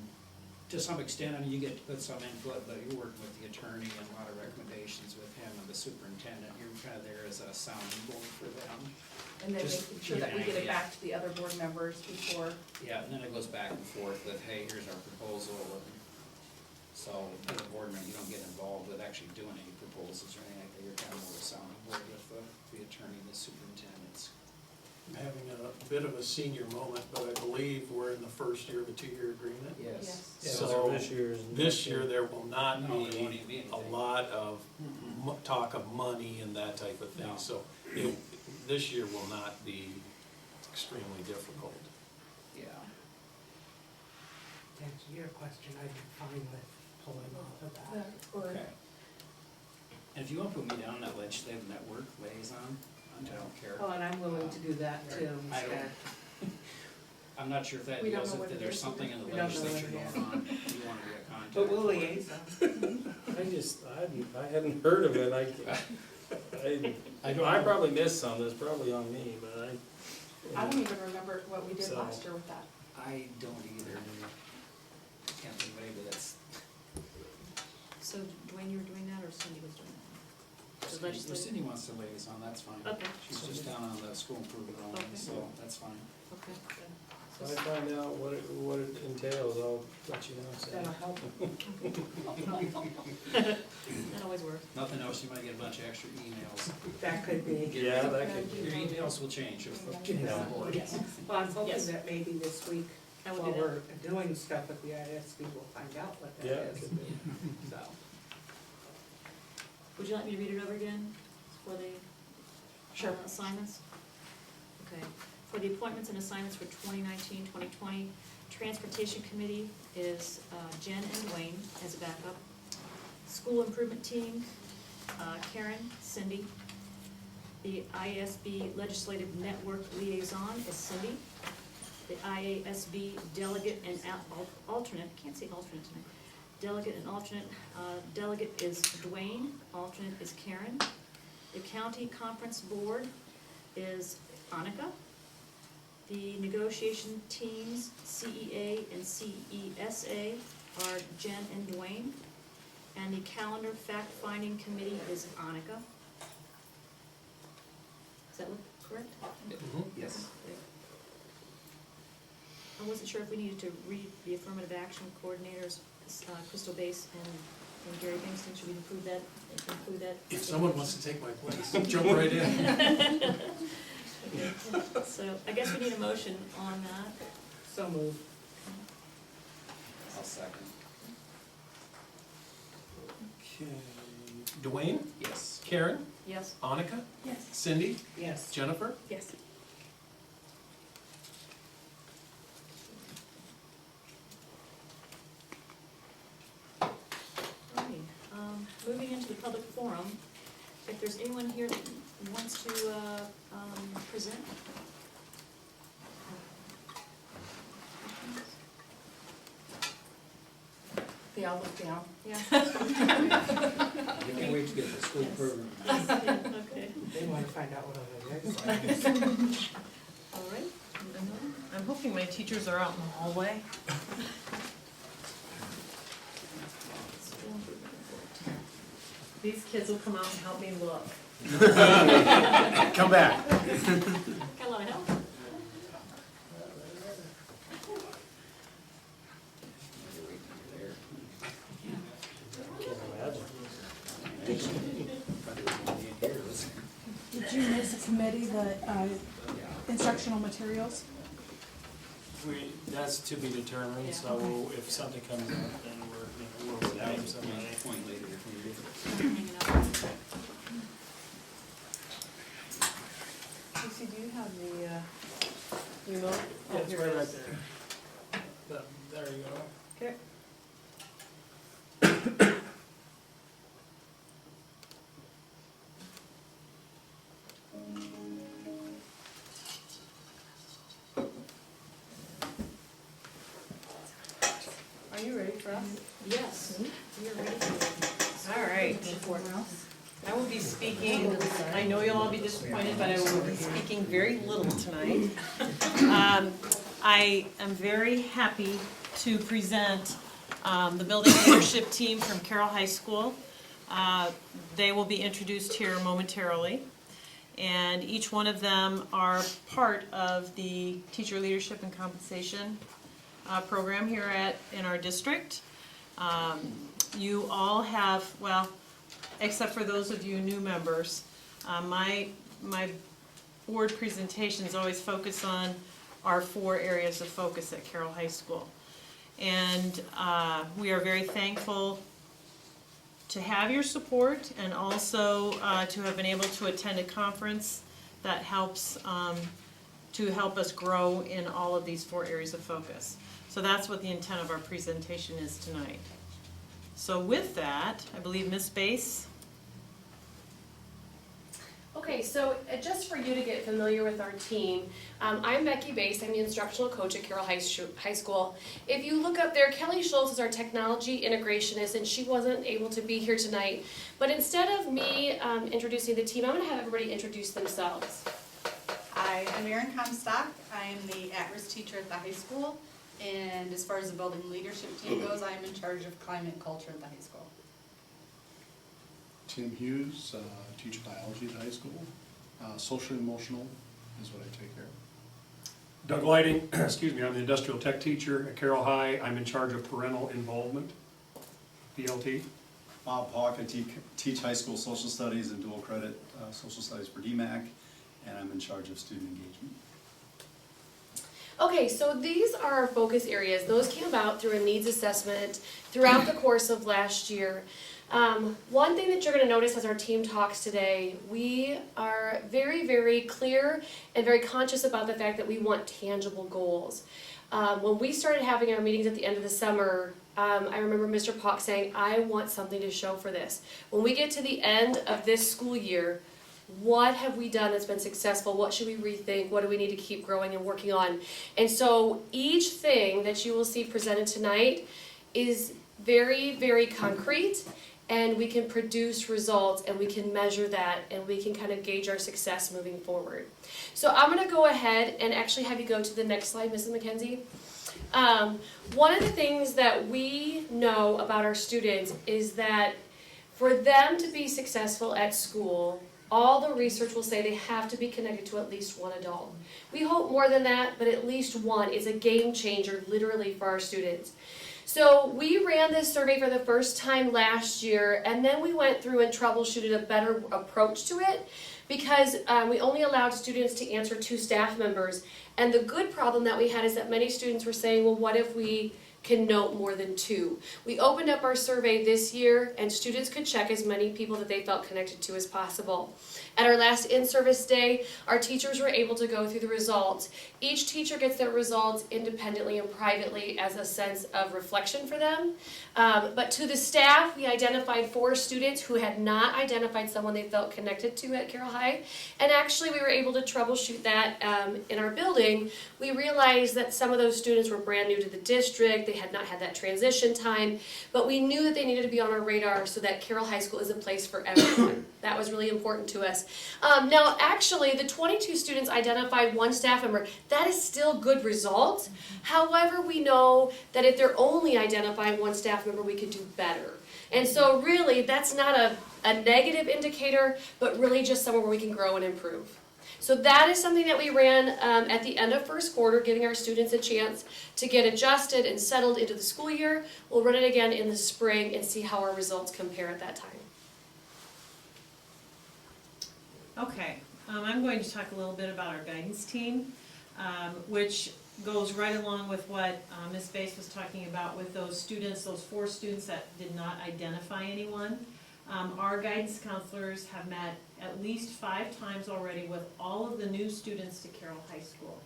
to some extent, I mean, you get to put some input, but you're working with the attorney and a lot of recommendations with him and the superintendent, you're kind of there as a sounding board for them. And then Just making sure give that an we get it idea. back to the other board members before. Yeah, and then it goes back and forth with, hey, here's our proposal, and so, as a board member, you don't get involved with actually doing any proposals or anything like that, you're kind of more a sounding board with the attorney and the superintendents. I'm having a bit of a senior moment, but I believe we're in the first year of a two-year agreement. Yes. Yeah, So, so this year's. This year, there will not No, there won't be even be a anything. lot of talk of money and that type of thing, No. so this year will not be extremely difficult. Yeah. To answer your question, I'd be fine with pulling off of that. Or, Okay. And if you want to put me down on that legislative network liaison, I don't care. Oh, and I'm willing to do that too I don't- instead. I'm not sure if that We don't deals know with, what that it there's is something in the We don't know what legislature it going is. on, you want to be a contact. But we'll for it. liaison. I hadn't heard of it, I probably missed some, that's probably on me, but I don't even remember what we did So- last year with that. I don't either. Can't think of anybody that's. So Dwayne, you were doing that, or Cindy was doing that? The If legislative? Cindy wants to liaison, that's fine. Okay. She's just down on the school improvement only, Okay. so that's fine. Okay. If I find out what it entails, I'll let you know, That'll Sam. help. That always works. Nothing else, you might get a bunch of extra emails. That could be. Yeah, that could Your be. emails will change if you get on board. Yes. Well, I'm hoping Yes. that maybe this week, I will while do that. we're doing stuff with the ISB, we'll find out what Yeah, that it is. could be. So, Would you like me to read it over again for the Sure. assignments? Okay. For the appointments and assignments for 2019-2020, Transportation Committee is Jen and Dwayne as a backup. School Improvement Team, Karen, Cindy. The IASB Legislative Network Liaison is Cindy. The IASB Delegate and Alternate, I can't say alternate tonight. Delegate and alternate, delegate is Dwayne, alternate is Karen. The County Conference Board is Annika. The negotiation teams, CEA and CESA, are Jen and Dwayne. And the Calendar Fact Finding Committee is Annika. Does that look correct? Yes. I wasn't sure if we needed to read the affirmative action coordinators, Crystal Base and And Gary thinks should we include that, include that? If someone wants to take my place, jump right in. Okay. So I guess we need a motion on that. So move. I'll second. Okay. Dwayne, Yes. Karen, Yes? Annika, Yes. Cindy, Yes. Jennifer? Yes. Moving into the public forum, if there's anyone here that wants to, present? They all look down. Yeah. I can't wait to get the school Yes. program. Okay, They want to find out what other websites. all right. I'm hoping my teachers are out in the hallway. School improvement report. These kids will come out and help me look. Come back. Got a lot of help. Can't imagine. Did you miss a committee, the instructional materials? That's to be determined, so Yeah. if something comes up, then we'll name somebody. Point later if we do. Hanging out. Lucy, do you have the remote? Yeah, it's right there. There you go. Okay. Are you ready for us? Yes, we are ready for All right. I will be speaking, I know you'll all be disappointed, but I will be speaking very little tonight. I am very happy to present the building leadership team from Carroll High School. They will be introduced here momentarily. And each one of them are part of the teacher leadership and compensation program here in our district. You all have, well, except for those of you new members, my board presentations always focus on our 4 areas of focus at Carroll High School. And we are very thankful to have your support and also to have been able to attend a conference that helps to help us grow in all of these 4 areas of focus. So that's what the intent of our presentation is tonight. So with that, I believe Ms. Bass. Okay, so just for you to get familiar with our team, I'm Becky Bass. I'm the instructional coach at Carroll High School. If you look up there, Kelly Schultz is our technology integrationist, and she wasn't able to be here tonight. But instead of me introducing the team, I'm going to have everybody introduce themselves. Hi, I'm Erin Comstock. I am the at-risk teacher at the high school. And as far as the building leadership team goes, I am in charge of climate and culture at the high school. Tim Hughes, teach biology at the high school. Social emotional is what I take care of. Doug Lighting, excuse me, I'm the industrial tech teacher at Carroll High. I'm in charge of parental involvement, BLT. Bob Hawk, I teach high school social studies and dual credit social studies for DMAC, and I'm in charge of student engagement. Okay, so these are our focus areas. Those came about through a needs assessment throughout the course of last year. One thing that you're going to notice as our team talks today, we are very, very clear and very conscious about the fact that we want tangible goals. When we started having our meetings at the end of the summer, I remember Mr. Pock saying, I want something to show for this. When we get to the end of this school year, what have we done that's been successful? What should we rethink? What do we need to keep growing and working on? And so each thing that you will see presented tonight is very, very concrete, and we can produce results and we can measure that and we can kind of gauge our success moving forward. So I'm going to go ahead and actually have you go to the next slide, Mrs. McKenzie. One of the things that we know about our students is that for them to be successful at school, all the research will say they have to be connected to at least one adult. We hope more than that, but at least one is a game changer literally for our students. So we ran this survey for the first time last year, and then we went through and troubleshooted a better approach to it, because we only allowed students to answer 2 staff members. And the good problem that we had is that many students were saying, well, what if we can note more than 2? We opened up our survey this year, and students could check as many people that they felt connected to as possible. At our last in-service day, our teachers were able to go through the results. Each teacher gets their results independently and privately as a sense of reflection for them. But to the staff, we identified 4 students who had not identified someone they felt connected to at Carroll High. And actually, we were able to troubleshoot that in our building. We realized that some of those students were brand new to the district. They had not had that transition time. But we knew that they needed to be on our radar so that Carroll High School is a place for everyone. That was really important to us. Now, actually, the 22 students identified 1 staff member. That is still good results. However, we know that if they're only identifying 1 staff member, we could do better. And so really, that's not a negative indicator, but really just somewhere where we can grow and improve. So that is something that we ran at the end of first quarter, giving our students a chance to get adjusted and settled into the school year. We'll run it again in the spring and see how our results compare at that time. Okay, I'm going to talk a little bit about our guidance team, which goes right along with what Ms. Bass was talking about with those students, those 4 students that did not identify anyone. Our guidance counselors have met at least 5 times already with all of the new students to Carroll High School.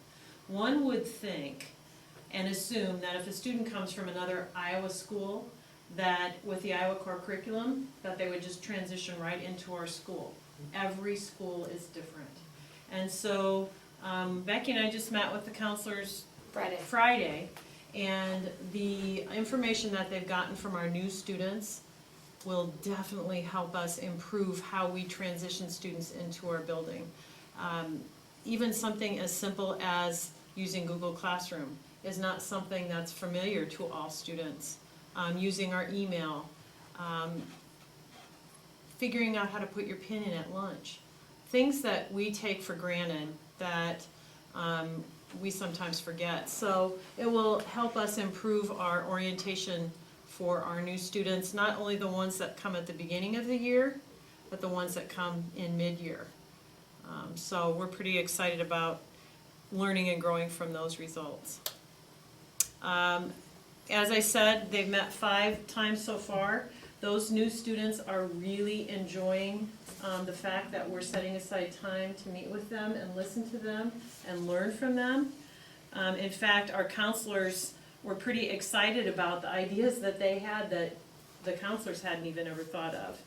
One would think and assume that if a student comes from another Iowa school, that with the Iowa core curriculum, that they would just transition right into our school. Every school is different. And so Becky and I just met with the counselors Friday, and the information that they've gotten from our new students will definitely help us improve how we transition students into our building. Even something as simple as using Google Classroom is not something that's familiar to all students. Using our email, figuring out how to put your pin in at lunch. Things that we take for granted that we sometimes forget. So it will help us improve our orientation for our new students, not only the ones that come at the beginning of the year, but the ones that come in mid-year. So we're pretty excited about learning and growing from those results. As I said, they've met 5 times so far. Those new students are really enjoying the fact that we're setting aside time to meet with them and listen to them and learn from them. In fact, our counselors were pretty excited about the ideas that they had that the counselors hadn't even ever thought of.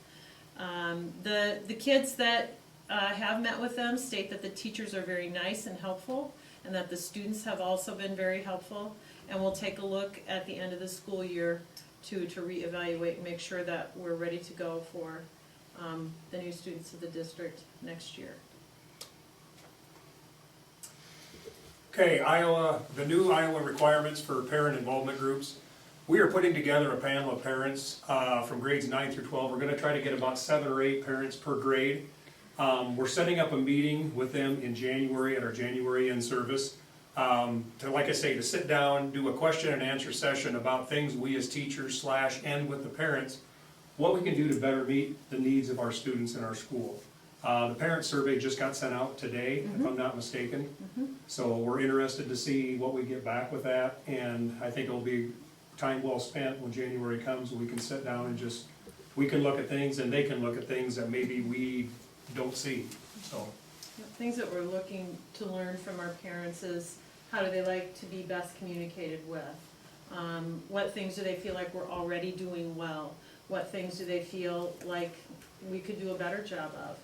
The kids that have met with them state that the teachers are very nice and helpful, and that the students have also been very helpful. And we'll take a look at the end of the school year to reevaluate and make sure that we're ready to go for the new students of the district next year. Okay, the new Iowa requirements for parent involvement groups. We are putting together a panel of parents from grades 9 through 12. We're gonna try to get about 7 or 8 parents per grade. We're setting up a meeting with them in January at our January in-service. To, like I say, to sit down, do a question and answer session about things we as teachers / and with the parents, what we can do to better meet the needs of our students in our school. The parent survey just got sent out today, if I'm not mistaken. So we're interested to see what we get back with that, and I think it'll be time well spent when January comes, we can sit down and just, we can look at things and they can look at things that maybe we don't see, so. Things that we're looking to learn from our parents is how do they like to be best communicated with? What things do they feel like we're already doing well? What things do they feel like we could do a better job of?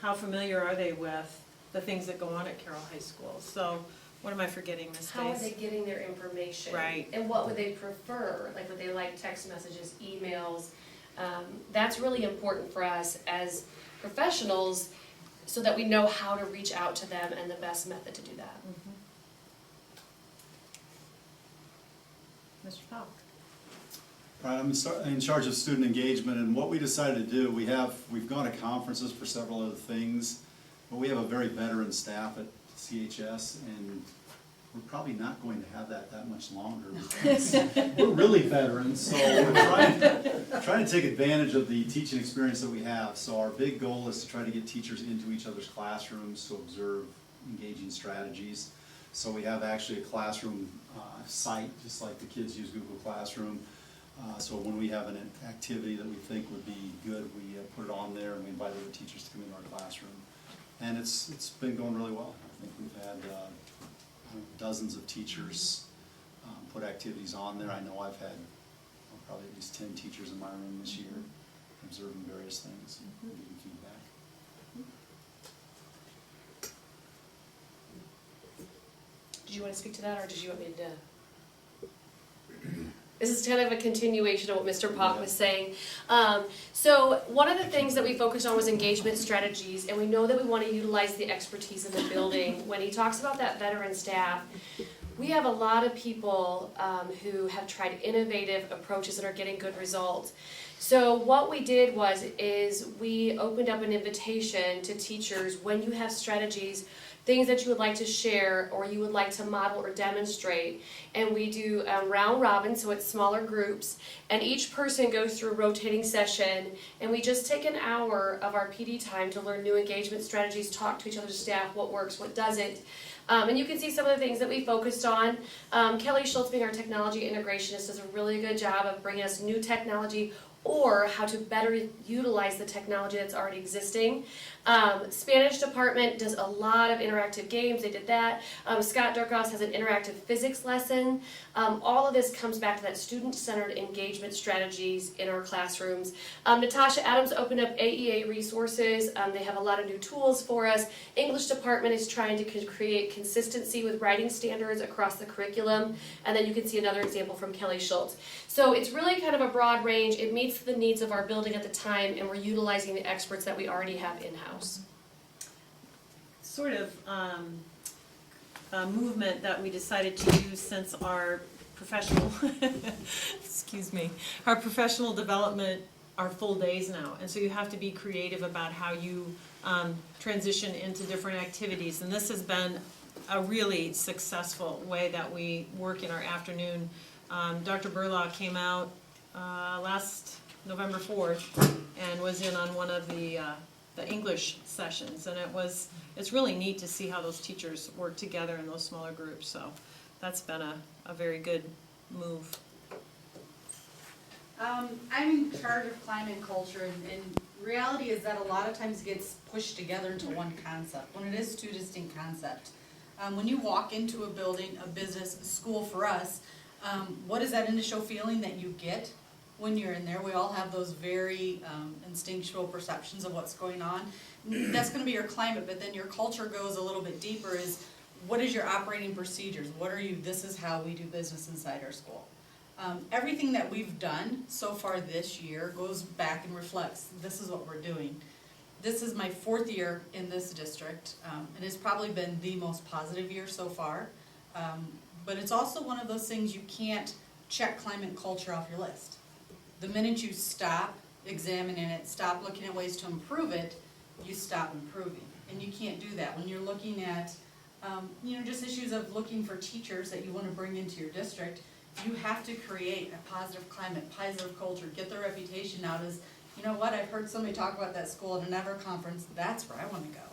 How familiar are they with the things that go on at Carroll High School? So what am I forgetting, Ms. How are Bass? they getting their information? Right. And what would they prefer? Like, would they like text messages, emails? That's really important for us as professionals so that we know how to reach out to them and the best method to do that. Mr. Falk. Right, I'm in charge of student engagement, and what we decided to do, we've gone to conferences for several other things, but we have a very veteran staff at CHS, and we're probably not going to have that much longer. Because we're really veterans, so we're trying to take advantage of the teaching experience that we have. So our big goal is to try to get teachers into each other's classrooms to observe engaging strategies. So we have actually a classroom site, just like the kids use Google Classroom. So when we have an activity that we think would be good, we put it on there and we invite other teachers to come into our classroom. And it's been going really well. I think we've had dozens of teachers put activities on there. I know I've had probably at least 10 teachers in my room this year observing various things and giving feedback. Did you want to speak to that, or did you want me to? This is kind of a continuation of what Mr. Pock was saying. So one of the things that we focused on was engagement strategies, and we know that we want to utilize the expertise in the building. When he talks about that veteran staff, we have a lot of people who have tried innovative approaches and are getting good results. So what we did is we opened up an invitation to teachers when you have strategies, things that you would like to share or you would like to model or demonstrate. And we do round robin, so it's smaller groups, and each person goes through a rotating session, and we just take an hour of our PD time to learn new engagement strategies, talk to each other's staff, what works, what doesn't. And you can see some of the things that we focused on. Kelly Schultz, being our technology integrationist, does a really good job of bringing us new technology or how to better utilize the technology that's already existing. Spanish department does a lot of interactive games, they did that. Scott Durkos has an interactive physics lesson. All of this comes back to that student-centered engagement strategies in our classrooms. Natasha Adams opened up AEA resources. They have a lot of new tools for us. English department is trying to create consistency with writing standards across the curriculum. And then you can see another example from Kelly Schultz. So it's really kind of a broad range. It meets the needs of our building at the time, and we're utilizing the experts that we already have in-house. Sort of a movement that we decided to use since our professional, excuse me, our professional development are full days now. And so you have to be creative about how you transition into different activities. And this has been a really successful way that we work in our afternoon. Dr. Burlaw came out last November 4th and was in on one of the English sessions, and it's really neat to see how those teachers work together in those smaller groups, so that's been a very good move. I'm in charge of climate and culture, and reality is that a lot of times it gets pushed together into one concept, when it is two distinct concepts. When you walk into a building, a business, a school for us, what is that initial feeling that you get when you're in there? We all have those very instinctual perceptions of what's going on. That's going to be your climate, but then your culture goes a little bit deeper is, what is your operating procedures? This is how we do business inside our school. Everything that we've done so far this year goes back and reflects, this is what we're doing. This is my 4th year in this district, and it's probably been the most positive year so far. But it's also one of those things you can't check climate and culture off your list. The minute you stop examining it, stop looking at ways to improve it, you stop improving. And you can't do that. When you're looking at, just issues of looking for teachers that you want to bring into your district, you have to create a positive climate, positive culture, get the reputation out as, you know what, I've heard somebody talk about that school at an EVER conference, that's where I want to go.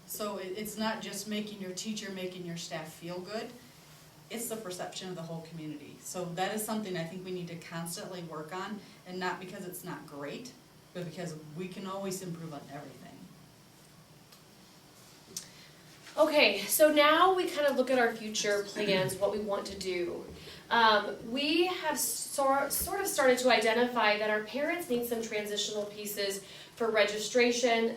So it's not just making your teacher, making your staff feel good, it's the perception of the whole community. So that is something I think we need to constantly work on, and not because it's not great, but because we can always improve on everything. Okay, so now we kind of look at our future plans, what we want to do. We have sort of started to identify that our parents need some transitional pieces for registration,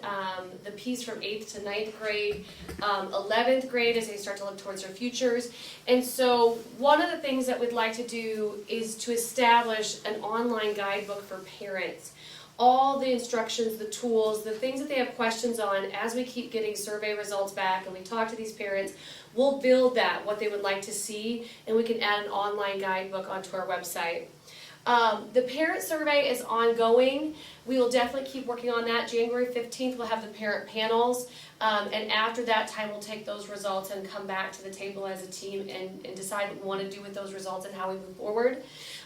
the piece from 8th to 9th grade, 11th grade as they start to look towards their futures. And so one of the things that we'd like to do is to establish an online guidebook for parents. All the instructions, the tools, the things that they have questions on, as we keep getting survey results back and we talk to these parents, we'll build that, what they would like to see, and we can add an online guidebook onto our website. The parent survey is ongoing. we will definitely keep working on that. January 15th, we'll have the parent panels. And after that time, we'll take those results and come back to the table as a team and decide what we want to do with those results and how we move forward.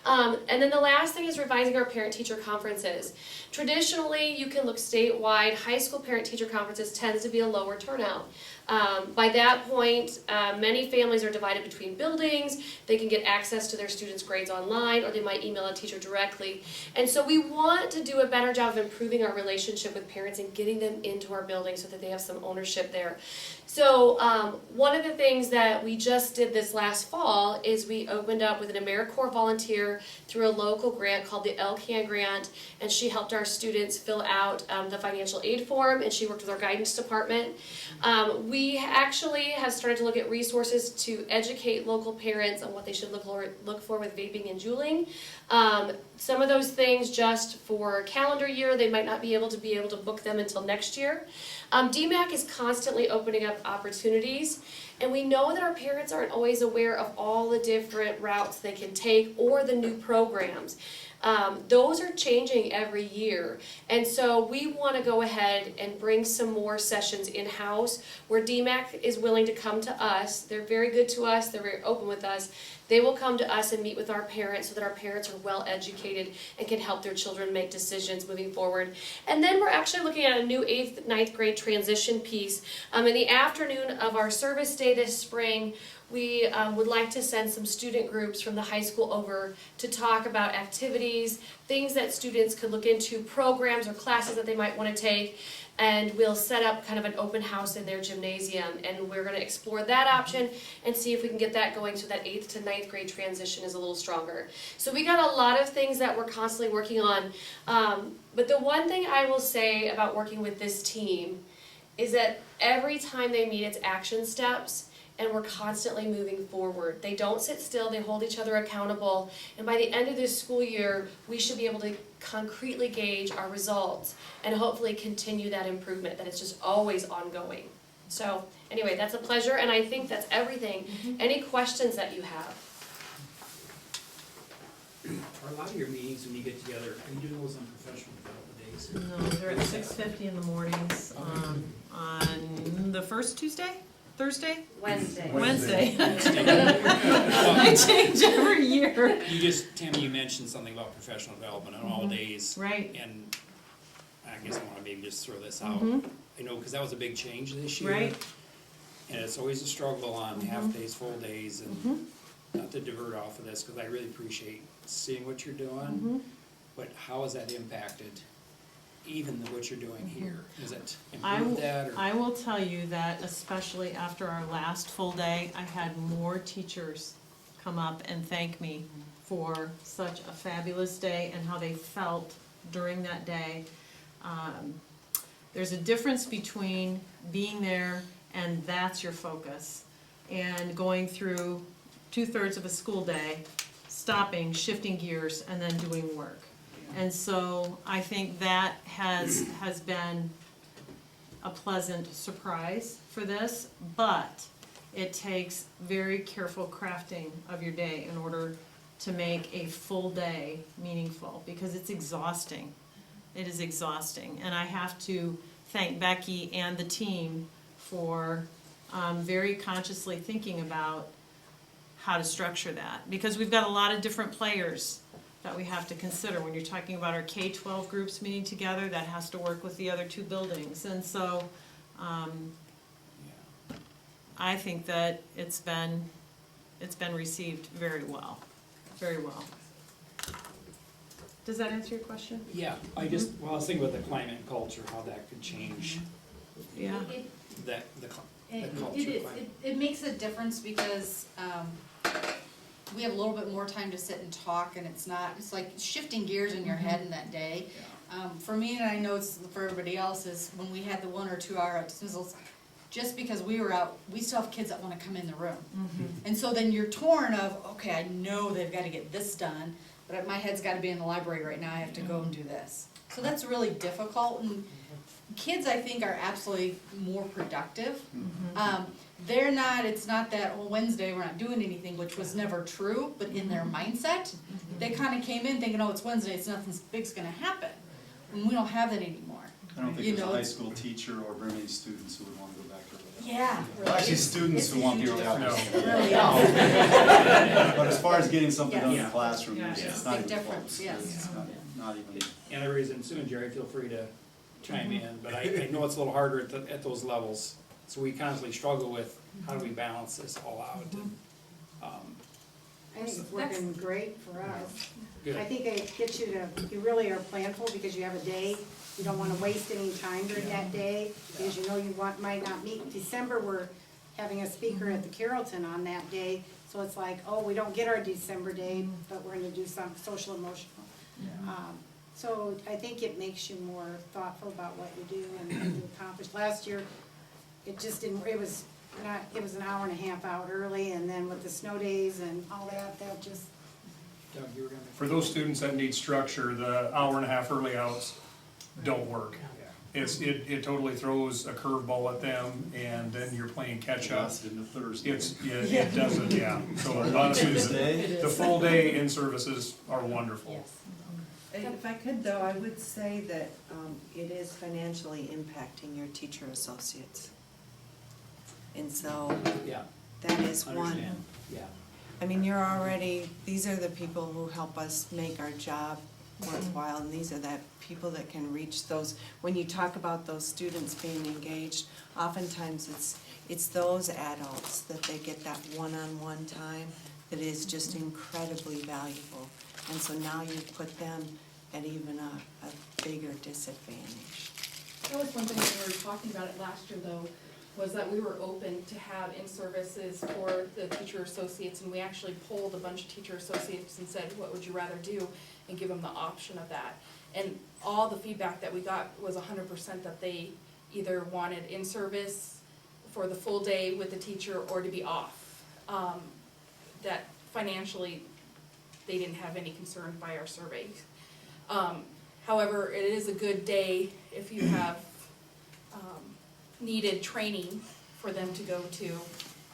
And then the last thing is revising our parent-teacher conferences. Traditionally, you can look statewide, high school parent-teacher conferences tends to be a lower turnout. By that point, many families are divided between buildings, they can get access to their students' grades online, or they might email a teacher directly. And so we want to do a better job of improving our relationship with parents and getting them into our building so that they have some ownership there. So one of the things that we just did this last fall is we opened up with an AmeriCorps volunteer through a local grant called the LCAN grant, and she helped our students fill out the financial aid form, and she worked with our guidance department. We actually have started to look at resources to educate local parents on what they should look for with vaping and juuling. Some of those things just for calendar year, they might not be able to book them until next year. DMAC is constantly opening up opportunities, and we know that our parents aren't always aware of all the different routes they can take or the new programs. Those are changing every year, and so we want to go ahead and bring some more sessions in-house where DMAC is willing to come to us. They're very good to us, they're very open with us. They will come to us and meet with our parents so that our parents are well educated and can help their children make decisions moving forward. And then we're actually looking at a new 8th, 9th grade transition piece. In the afternoon of our service day this spring, we would like to send some student groups from the high school over to talk about activities, things that students could look into, programs or classes that they might want to take. And we'll set up kind of an open house in their gymnasium, and we're going to explore that option and see if we can get that going so that 8th to 9th grade transition is a little stronger. So we got a lot of things that we're constantly working on, but the one thing I will say about working with this team is that every time they meet, it's action steps, and we're constantly moving forward. They don't sit still, they hold each other accountable, and by the end of this school year, we should be able to concretely gauge our results and hopefully continue that improvement, that it's just always ongoing. So anyway, that's a pleasure, and I think that's everything. Any questions that you have? Are a lot of your meetings when you get together, are you doing those on professional development days? No, they're at 6:50 in the mornings on the first Tuesday? Thursday? Wednesday. Wednesday. I change every year. You just, Tammy, you mentioned something about professional development on all days. Right. And I guess I wanna maybe just throw this out. Mhm. I know, cause that was a big change this year. Right. And it's always a struggle on half days, full days, and not to divert off of this, cause I really appreciate seeing what you're doing. But how has that impacted even what you're doing here? Does it improve that? Or? I will tell you that especially after our last full day, I had more teachers come up and thank me for such a fabulous day and how they felt during that day. There's a difference between being there and that's your focus, and going through 2/3 of a school day, stopping, shifting gears, and then doing work. And so I think that has been a pleasant surprise for this, but it takes very careful crafting of your day in order to make a full day meaningful, because it's exhausting. It is exhausting, and I have to thank Becky and the team for very consciously thinking about how to structure that, because we've got a lot of different players that we have to consider. When you're talking about our K-12 groups meeting together, that has to work with the other two buildings, and so I think that it's been received very well, very well. Does that answer your question? Yeah, I just, well, I was thinking about the climate and culture, how that could change Yeah. the culture. It makes a difference because, we have a little bit more time to sit and talk, and it's like shifting gears in your head in that day. For me, and I know it's for everybody else, is when we had the 1 or 2 hour dismissals, just because we were out, we still have kids that wanna come in the room. And so then you're torn of, okay, I know they've gotta get this done, but my head's gotta be in the library right now, I have to go and do this. So that's really difficult, and kids, I think, are absolutely more productive. They're not, it's not that, well, Wednesday we're not doing anything, which was never true, but in their mindset, they kinda came in thinking, oh, it's Wednesday, it's nothing big's gonna happen. And we don't have that anymore. I don't think You there's a know, high school teacher or very many students who would want to go back to early. Yeah. Well, actually, students who want the early hours. Really But as far as getting something done in the Yes. classroom, Yeah. it's not Big even difference, close. yes. It's not even. And the reason, Sue and Jerry, feel free to chime in, but I know it's a little harder at those levels. So we constantly struggle with how do we balance this all out? And, I think it's working great for us. Good. I think it gets you to, you really are planful because you have a day. You don't wanna waste any time during that day, because you know you might not meet. In December, we're having a speaker at the Carrollton on that day, so it's like, oh, we don't get our December day, but we're gonna do some social emotional. So I think it makes you more thoughtful about what you do and what you accomplish. Last year, it just didn't, it was an hour and a half out early, and then with the snow days and all that, that just, Doug, you were gonna. For those students that need structure, the hour and a half early outs don't work. It totally throws a curveball at them, and then you're playing catch up. Lasted into Thursday. It doesn't, yeah. So honestly, the full day in services are wonderful. If I could though, I would say that it is financially impacting your teacher associates. And so Yeah, that is one. understand, yeah. I mean, you're already, these are the people who help us make our job worthwhile, and these are the people that can reach those, when you talk about those students being engaged, oftentimes it's those adults that they get that one-on-one time that is just incredibly valuable. And so now you've put them at even a bigger disadvantage. That was one thing when we were talking about it last year though, was that we were open to have in-services for the teacher associates, and we actually polled a bunch of teacher associates and said, what would you rather do? And give them the option of that. And all the feedback that we got was 100% that they either wanted in-service for the full day with the teacher or to be off. That financially, they didn't have any concern by our survey. However, it is a good day if you have needed training for them to go to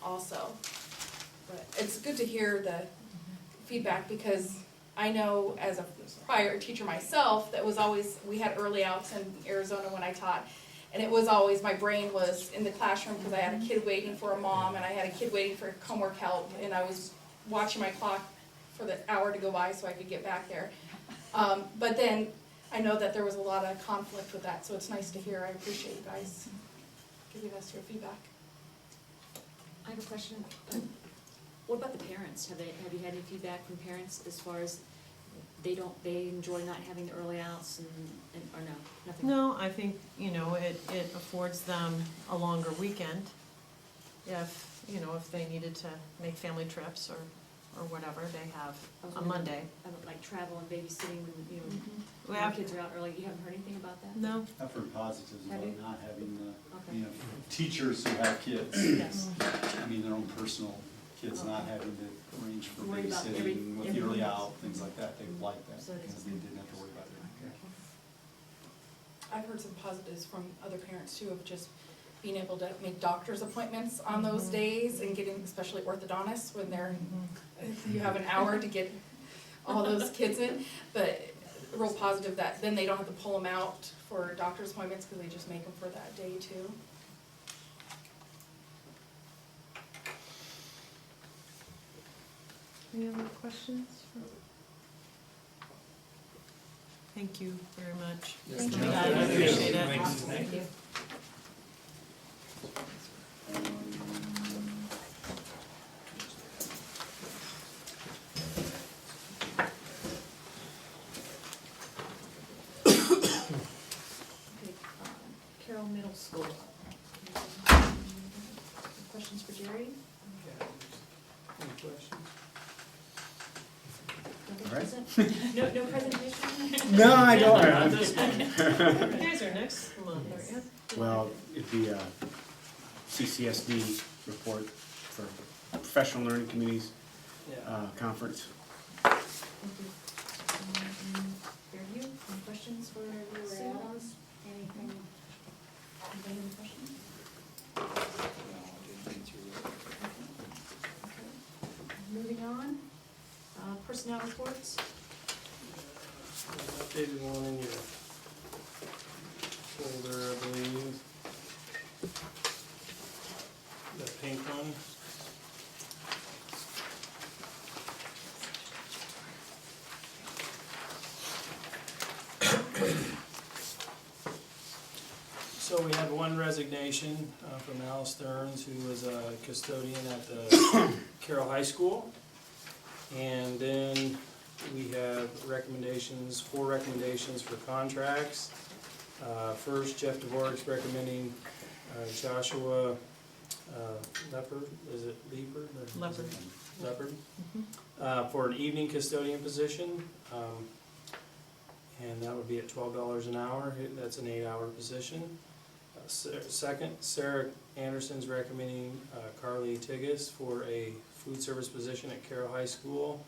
also. But it's good to hear the feedback, because I know as a prior teacher myself, that was always, we had early outs in Arizona when I taught, and it was always, my brain was in the classroom because I had a kid waiting for a mom, and I had a kid waiting for homework help, and I was watching my clock for the hour to go by so I could get back there. But then I know that there was a lot of conflict with that, so it's nice to hear. I appreciate you guys giving us your feedback. I have a question. What about the parents? Have you had any feedback from parents as far as they enjoy not having the early outs or no, nothing? No, I think, it affords them a longer weekend if they needed to make family trips or whatever, they have a Monday. Like travel and babysitting, when We the have- kids are out early, you haven't heard anything about that? No. I've heard positives Have about you? not having Okay. the, teachers who have kids. Yes. I mean, their own personal kids, not having to arrange for Worry about babysitting with the everything early else. out, things like that, they like that, So it's- because they didn't have to worry about it. I've heard some positives from other parents too, of just being able to make doctor's appointments on those days, and getting, especially orthodontists, when you have an hour to get all those kids in. But real positive that then they don't have to pull them out for doctor's appointments, because they just make them for that day too. Any other questions? Thank you very much. Thank you. you. I appreciate it. Thanks. Thank you. Okay, Carroll Middle School. Questions for Jerry? Any questions? Nothing All right. present? No presentation? No, I don't. You guys are next month, aren't you? Well, it'd be a CCSD report for Professional Learning Committees Conference. Thank you. Fairview, any questions for Sue? Anything? Anybody have any questions? Moving on, personnel reports. Updated one in your folder, I believe. The pink one. So we had one resignation from Al Stearns, who was a custodian at the Carroll High School. And then we have recommendations, 4 recommendations for contracts. First, Jeff DeVore's recommending Joshua Leopard, is it Leopard? Leopard. Leopard, for an evening custodian position. And that would be at $12 an hour. That's an 8-hour position. Second, Sarah Anderson's recommending Carly Tigas for a food service position at Carroll High School.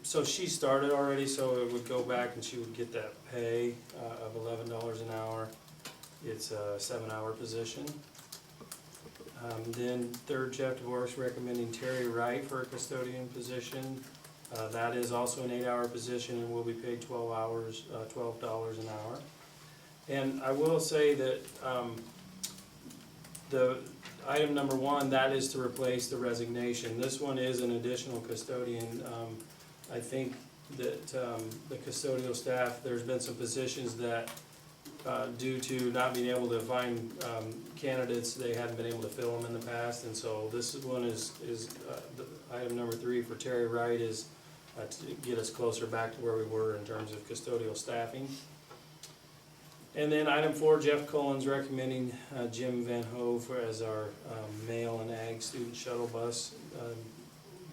So she started already, so it would go back and she would get that pay of $11 an hour. It's a 7-hour position. Then third, Jeff DeVore's recommending Terry Wright for a custodian position. That is also an 8-hour position and will be paid $12 an hour. And I will say that the item number 1, that is to replace the resignation. This one is an additional custodian. I think that the custodial staff, there's been some positions that due to not being able to find candidates, they hadn't been able to fill them in the past. And so this one is the item number 3 for Terry Wright is to get us closer back to where we were in terms of custodial staffing. And then item 4, Jeff Cullen's recommending Jim Van Hove as our mail and ag student shuttle bus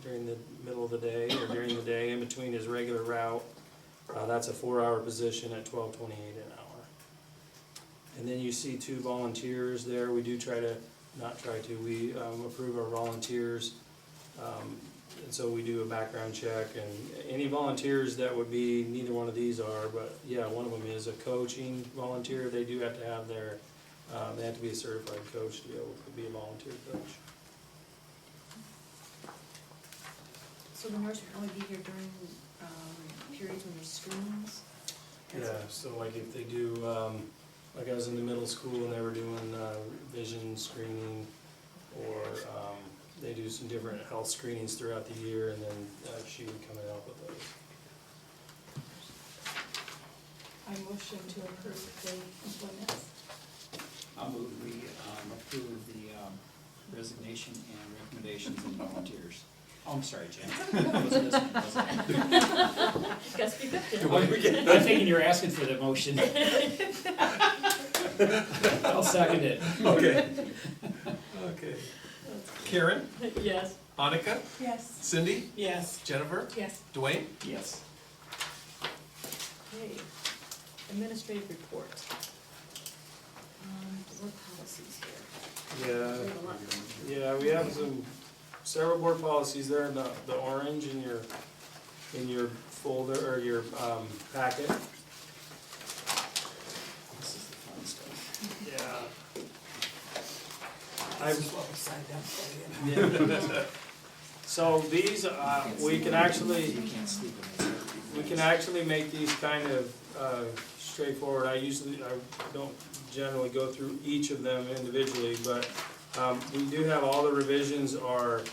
during the middle of the day or during the day in between his regular route. That's a 4-hour position at $12.28 an hour. And then you see 2 volunteers there. We do we approve our volunteers. And so we do a background check, and any volunteers that would be, neither one of these are, but yeah, one of them is a coaching volunteer. They do have to have their, they have to be a certified coach to be able to be a volunteer coach. So the nurse would only be here during periods when there's screenings? Yeah, so like if they do, like I was in the middle school and they were doing vision screening, or they do some different health screenings throughout the year, and then she would come and help with those. I motion to approve the employment. I'll move we approve the resignation and recommendations and volunteers. Oh, I'm sorry, Jen. I wasn't listening, was I? Gotta speak up I'm thinking you're asking for the motion. I'll second it. Okay. Okay. Karen? Yes. Annika? Yes. Cindy? Yes. Jennifer? Yes. Dwayne? Yes. Okay, administrative report. Board policies here. Yeah, We have a lot. yeah, we have several board policies there in the orange in your folder or your packet. This is the fun stuff. Yeah. So these, we can actually make these kind of straightforward. I don't generally go through each of them individually, but we do have all the revisions are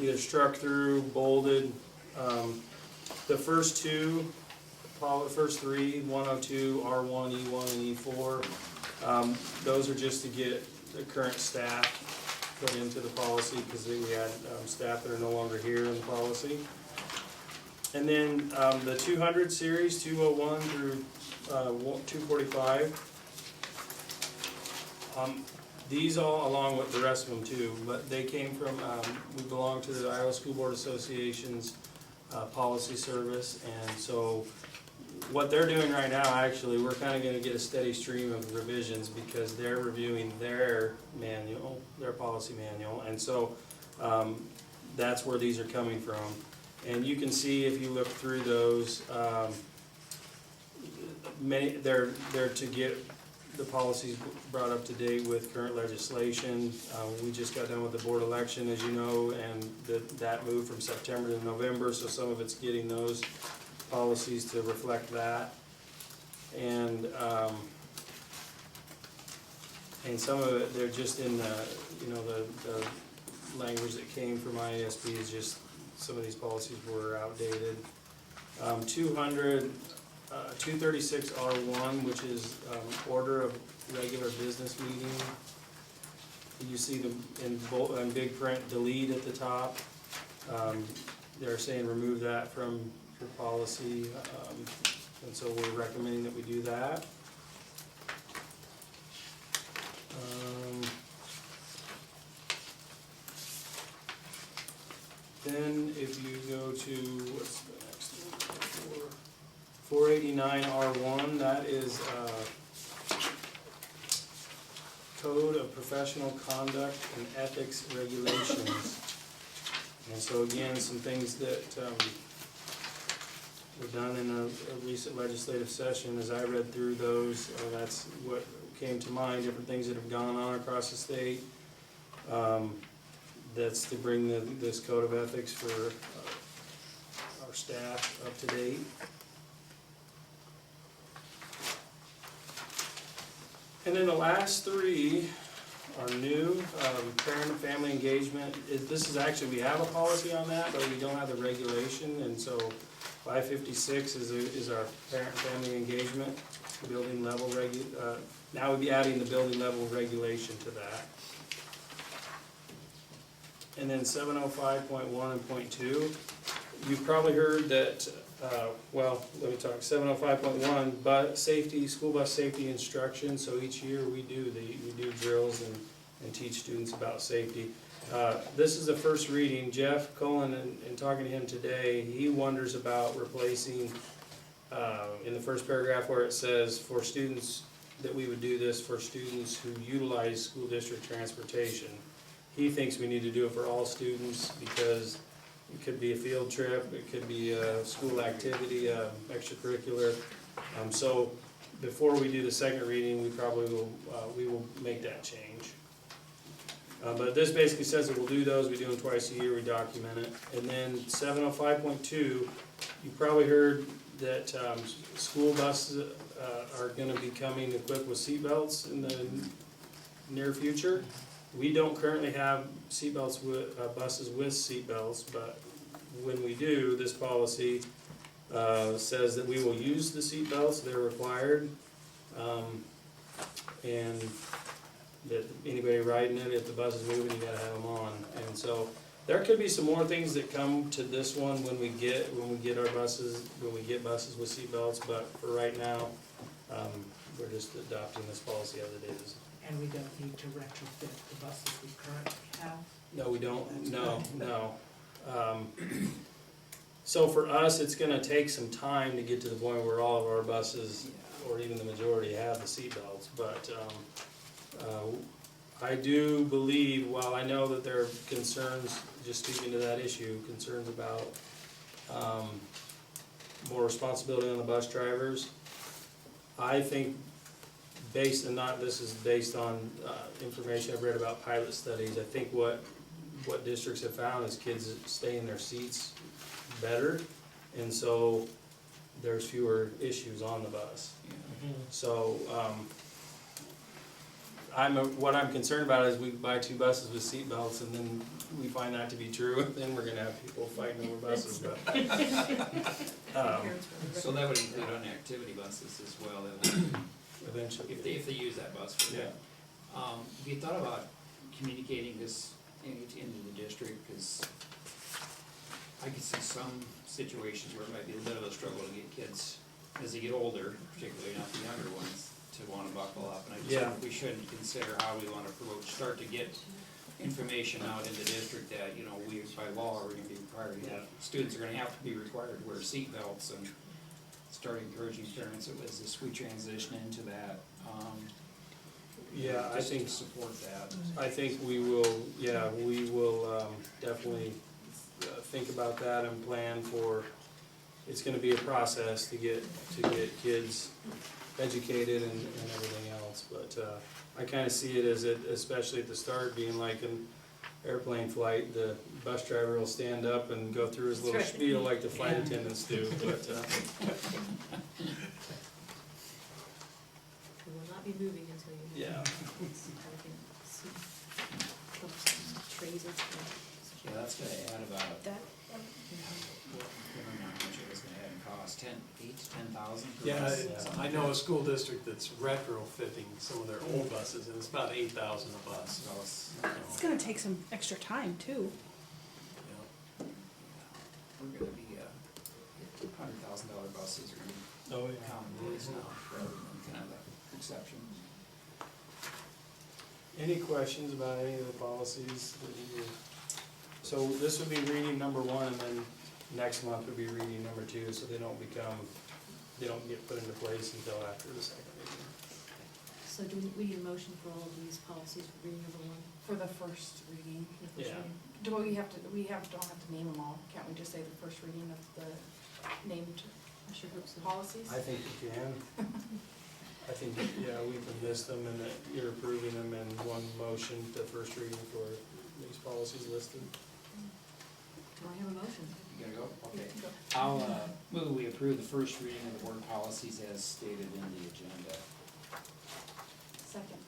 either struck through, bolded. The first 3, 102, R1, E1, and E4, those are just to get the current staff put into the policy, because we had staff that are no longer here in the policy. And then the 200 series, 201 through 245. These all, along with the rest of them too, but they came from, we belong to the Iowa School Board Association's policy service, and so what they're doing right now, actually, we're kind of going to get a steady stream of revisions because they're reviewing their manual, their policy manual, and so that's where these are coming from. And you can see if you look through those, they're to get the policies brought up to date with current legislation. We just got done with the board election, as you know, and that moved from September to November, so some of it's getting those policies to reflect that. and some of it, they're just in the, the language that came from IASB is just, some of these policies were outdated. 236 R1, which is order of regular business meeting. You see them in big print, delete at the top. They're saying remove that from your policy, and so we're recommending that we do that. Then if you go to, what's the next one? 489 R1, that is Code of Professional Conduct and Ethics Regulations. And so again, some things that were done in a recent legislative session. As I read through those, that's what came to mind, different things that have gone on across the state. That's to bring this code of ethics for our staff up to date. And then the last three are new. Parent and family engagement. This is actually, we have a policy on that, but we don't have the regulation, and so 556 is our parent and family engagement, building level now we'll be adding the building level regulation to that. And then 705.1 and .2, you've probably heard that, well, let me talk, 705.1, but safety, school bus safety instruction, so each year we do drills and teach students about safety. This is the first reading. Jeff Cullen, in talking to him today, he wonders about replacing, in the first paragraph where it says, for students, that we would do this for students who utilize school district transportation. He thinks we need to do it for all students because it could be a field trip, it could be a school activity, extracurricular. So before we do the second reading, we probably will make that change. But this basically says that we'll do those, we do them twice a year, we document it. And then 705.2, you probably heard that school buses are gonna be coming equipped with seatbelts in the near future. We don't currently have seatbelts with, buses with seatbelts, but when we do, this policy says that we will use the seatbelts, they're required. And that anybody riding it, if the bus is moving, you gotta have them on. And so there could be some more things that come to this one when we get our buses, when we get buses with seatbelts, but for right now, we're just adopting this policy as it is. And we don't need to retrofit the buses we currently have? No, we don't, no. So for us, it's gonna take some time to get to the point where all of our buses, or even the majority, have the seatbelts, but, I do believe, while I know that there are concerns, just speaking to that issue, concerns about, more responsibility on the bus drivers, I think this is based on information I've read about pilot studies. I think what districts have found is kids stay in their seats better, and so there's fewer issues on the bus. So what I'm concerned about is we buy 2 buses with seatbelts, and then we find that to be true, and then we're gonna have people fighting over buses. But So that would include on activity buses as well, eventually, if they use that bus for that. Have you thought about communicating this into the district? Because I could see some situations where it might be a bit of a struggle to get kids, as they get older, particularly not the younger ones, to want to buckle up. And I just think we should consider how we want to start to get information out in the district that, we, by law, are going to be required. Students are going to have to be required to wear seat belts, and start encouraging parents as we transition into that. I think support that. I think we will definitely think about that and plan for. It's going to be a process to get kids educated and everything else, but I kind of see it as especially at the start, being like an airplane flight. The bus driver will stand up and go through his little spiel like the flight attendants do. But not be moving until you. Yeah. Trays or. Yeah, that's gonna add about, That. I don't remember how much it was gonna add in cost, 10,000 per Yeah, bus? I know a school district that's retrofitting some of their old buses, and it's about 8,000 a bus. So it's, It's gonna take some extra time too. we're gonna be, $100,000 buses are gonna be Oh, yeah. commonplace now, rather than kind of the exception. Any questions about any of the policies that you, so this would be reading number one, and then next month would be reading number two, so they don't get put into place until after the second reading. So do we need a motion for all of these policies for reading number one? For the first reading. The first Yeah. reading? Do we don't have to name them all? Can't we just say the first reading of the named I sure hope so. policies? I think you can. I think, yeah, we can list them and that you're approving them in one motion, the first reading for these policies listed. Do I have a motion? You gotta go? Okay. Go. I'll move we approve the first reading of the board policies as stated in the agenda. Second.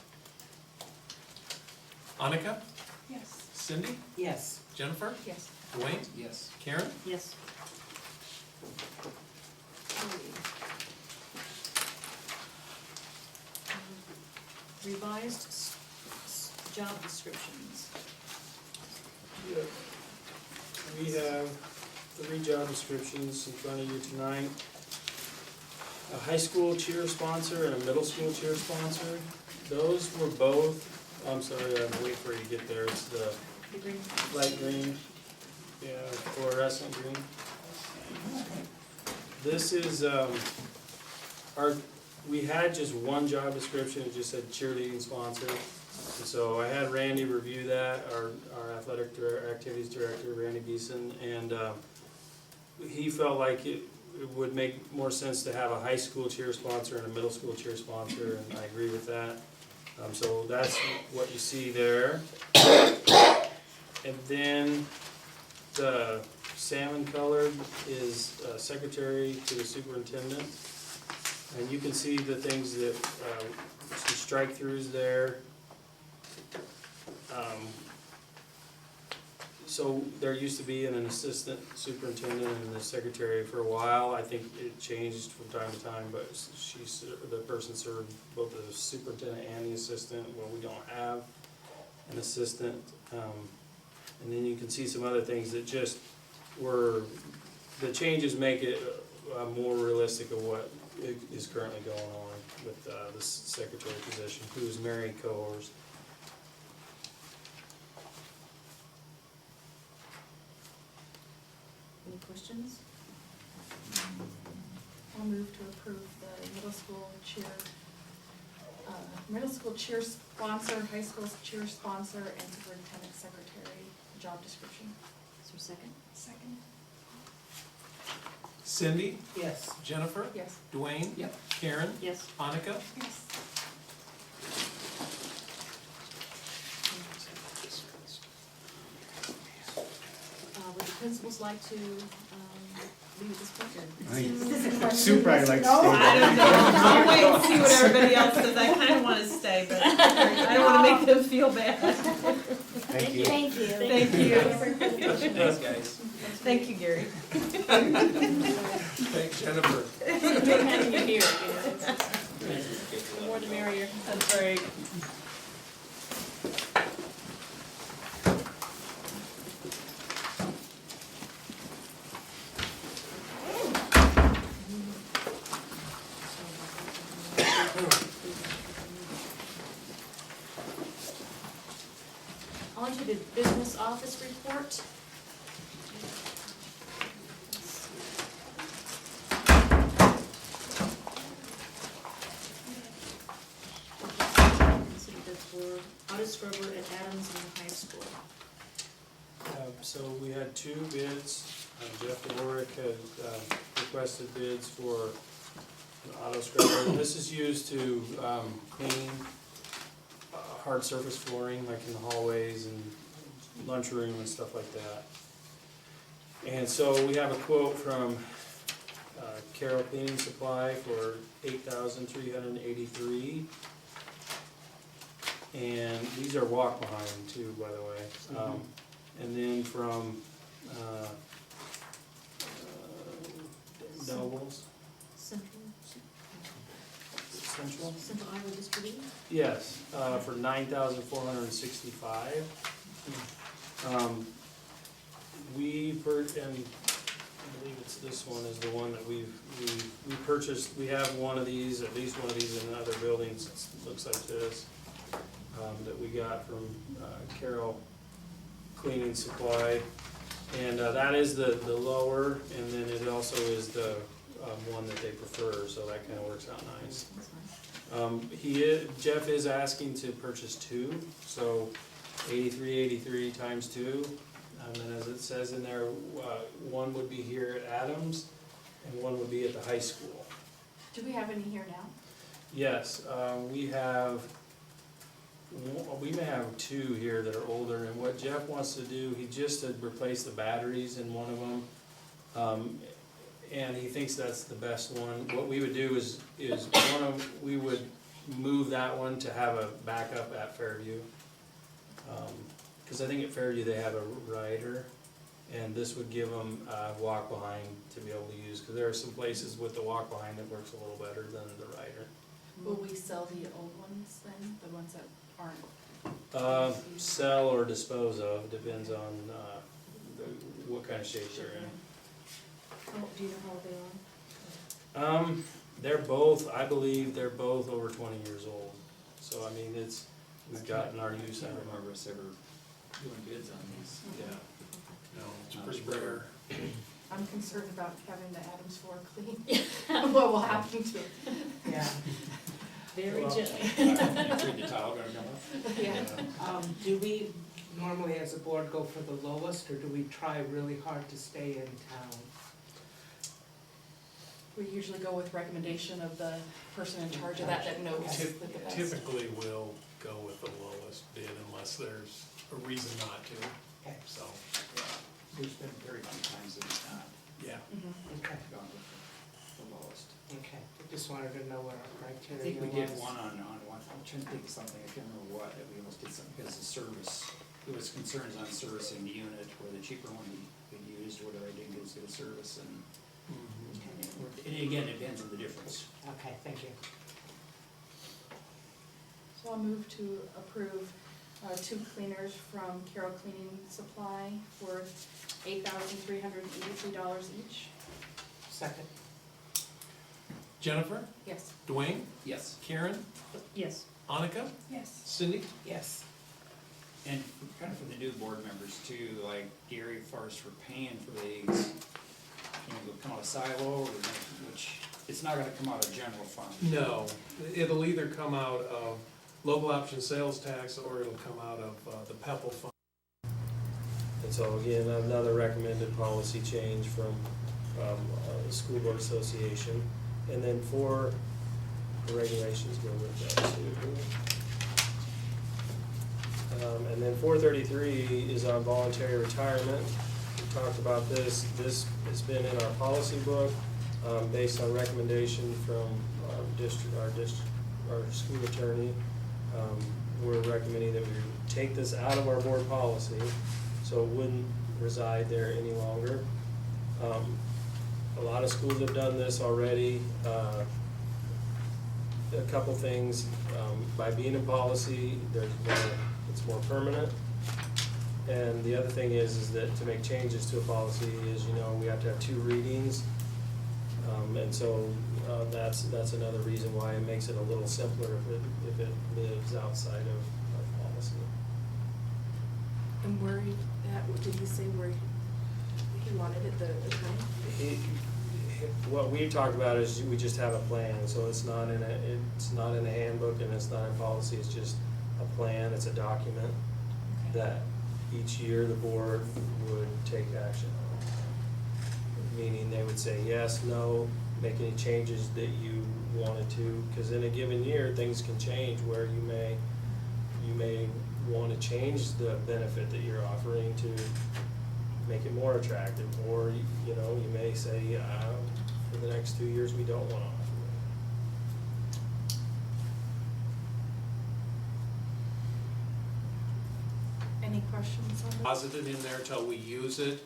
Annika, Yes. Cindy, Yes. Jennifer, Yes. Dwayne, Yes. Karen? Yes. Revised job descriptions. Yeah. We have 3 job descriptions in front of you tonight. A high school cheer sponsor and a middle school cheer sponsor. Those were both, I'm sorry, I'm waiting for you to get there, it's the The green. light green, yeah, fluorescent green. This is, we had just one job description, it just said cheerleading sponsor. And so I had Randy review that, our athletic activities director, Randy Beeson, and he felt like it would make more sense to have a high school cheer sponsor and a middle school cheer sponsor, and I agree with that. So that's what you see there. And then the salmon colored is secretary to the superintendent. And you can see the things that, some strike throughs there. So there used to be an assistant superintendent and the secretary for a while. I think it changed from time to time, but the person served both the superintendent and the assistant. Well, we don't have an assistant. And then you can see some other things that just were, the changes make it more realistic of what is currently going on with the secretary position, who is Mary Cohors. Any questions? I'll move to approve the middle school cheer sponsor, high school cheer sponsor, and superintendent secretary job description. Is there a second? Second. Cindy, Yes. Jennifer, Yes. Dwayne, Yep. Karen, Yes. Annika? Yes. Would the principals like to, lead this project? Sue probably likes to No, stay. I don't know, I'll wait and see what everybody else does, I kinda wanna stay, but I don't wanna make them feel bad. Thank you. Thank you. Thank you. Thanks, guys. Thank you, Gary. Thanks, Jennifer. Great having you here, The more the merrier. That's right. On to the business office report. Consider bids for auto scrubber at Adams and High School. So we had 2 bids. Jeff Warwick had requested bids for an auto scrubber. This is used to clean hard surface flooring, like in the hallways and lunchroom and stuff like that. And so we have a quote from Carroll Cleaning Supply for $8,383. And these are walk behind too, by the way. And then from, Nobles, Central, Central? Central Iowa Distributing? Yes, for $9,465. And I believe it's this one is the one that we purchased. We have one of these, at least one of these in other buildings. It looks like this, that we got from Carroll Cleaning Supply. And that is the lower, and then it also is the one that they prefer, so that kind of works out nice. Jeff is asking to purchase two, so 83 times two. And as it says in there, one would be here at Adams, and one would be at the high school. Do we have any here now? Yes, we may have two here that are older, and what Jeff wants to do, he just had replaced the batteries in one of them. And he thinks that's the best one. What we would do is we would move that one to have a backup at Fairview. Cause I think at Fairview they have a rider, and this would give them a walk behind to be able to use, cause there are some places with the walk behind that works a little better than the rider. Will we sell the old ones then, the ones that aren't? Sell or dispose of, depends on, what kind of shape they're in. Do you know how old they are? They're both, I believe they're both over 20 years old, so I mean, we've gotten our use out of them. I don't remember us ever doing bids on these. Yeah. No, it's pretty rare. I'm concerned about having the Adams floor clean. What will happen to it? Yeah. Very Well, gently. Afraid the tile gonna come up? Yeah. Do we normally as a board go for the lowest, or do we try really hard to stay in town? We usually go with recommendation of the person in charge of that knows the best. Typically, we'll go with the lowest bid unless there's a reason not to, Okay. so, There's been very few times that it's not yeah. Okay, gone with the lowest. okay. I just wanted to know what our I criteria think was. we did one on one, I'm trying to think of something, I can't remember what, that we almost did something because of service. There was concerns on servicing the unit, where the cheaper one we used, or whatever, I didn't get as good a service, and and again, it depends on the difference. Okay, thank you. So I'll move to approve two cleaners from Carroll Cleaning Supply for $8,383 each. Second. Jennifer, Yes. Dwayne, Yes. Karen, Yes. Annika, Yes. Cindy? Yes. And kind of for the new board members too, like Gary, as far as for paying for these, it'll come out of silo, or which, it's not gonna come out of general fund. No, it'll either come out of local option sales tax or it'll come out of the PEPAL fund. And so again, another recommended policy change from the School Board Association. And then the regulations go with that too. And then 433 is on voluntary retirement. We talked about this. This has been in our policy book based on recommendation from our school attorney. We're recommending that we take this out of our board policy, so it wouldn't reside there any longer. A lot of schools have done this already. A couple things, by being in policy, it's more permanent. And the other thing is that to make changes to a policy is, we have to have 2 readings. And so that's another reason why it makes it a little simpler if it lives outside of our policy. And where, did he say where he wanted it, the attorney? What we talked about is we just have a plan, so it's not in a handbook and it's not in policy, it's just a plan, it's a document that each year the board would take action on. Meaning they would say yes, no, make any changes that you wanted to, because in a given year, things can change where you may want to change the benefit that you're offering to make it more attractive, or, you may say, for the next 2 years, we don't want to offer questions on that? Deposited in there till we use it.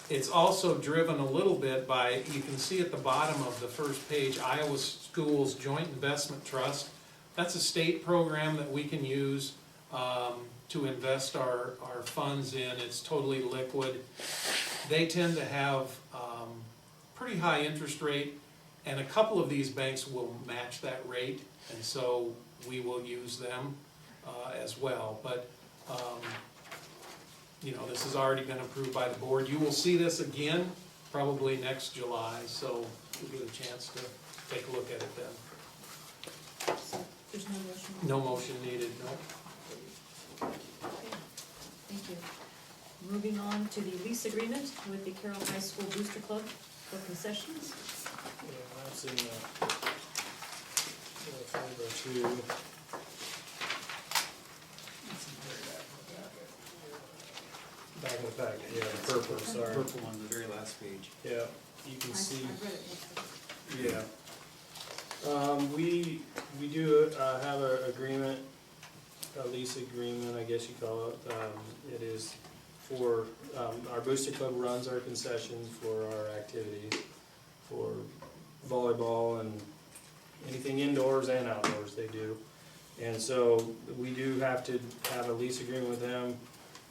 It's also driven a little bit by, you can see at the bottom of the first page, Iowa Schools Joint Investment Trust. That's a state program that we can use to invest our funds in. It's totally liquid. They tend to have pretty high interest rate, and a couple of these banks will match that rate, and so we will use them as well. But you know, this has already been approved by the board. You will see this again probably next July, so you'll get a chance to take a look at it then. There's no motion? No motion needed, no. Thank you. Moving on to the lease agreement with the Carroll High School Booster Club for concessions. Yeah, that's in folder two. Back in the packet, yeah, the purple, sorry. Purple on the very last page. Yeah, you can see, I read it yesterday. yeah. We do have an agreement, a lease agreement, I guess you call it. It is for, our Booster Club runs our concessions for our activities, for volleyball and anything indoors and outdoors they do. And so we do have to have a lease agreement with them,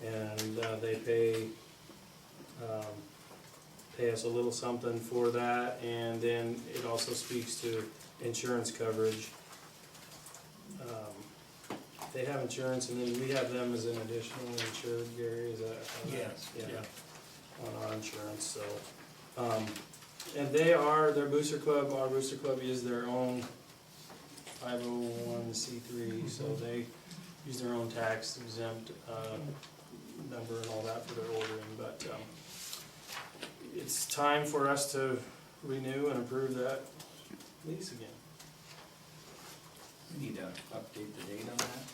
and they pay us a little something for that, and then it also speaks to insurance coverage. They have insurance, and then we have them as an additional insured, Gary, is that? how that- Yes, yeah. On our insurance, so. And their Booster Club, our Booster Club is their own 501c3, so they use their own tax exempt number and all that for their ordering, but it's time for us to renew and approve that lease again. We need to update the date on that,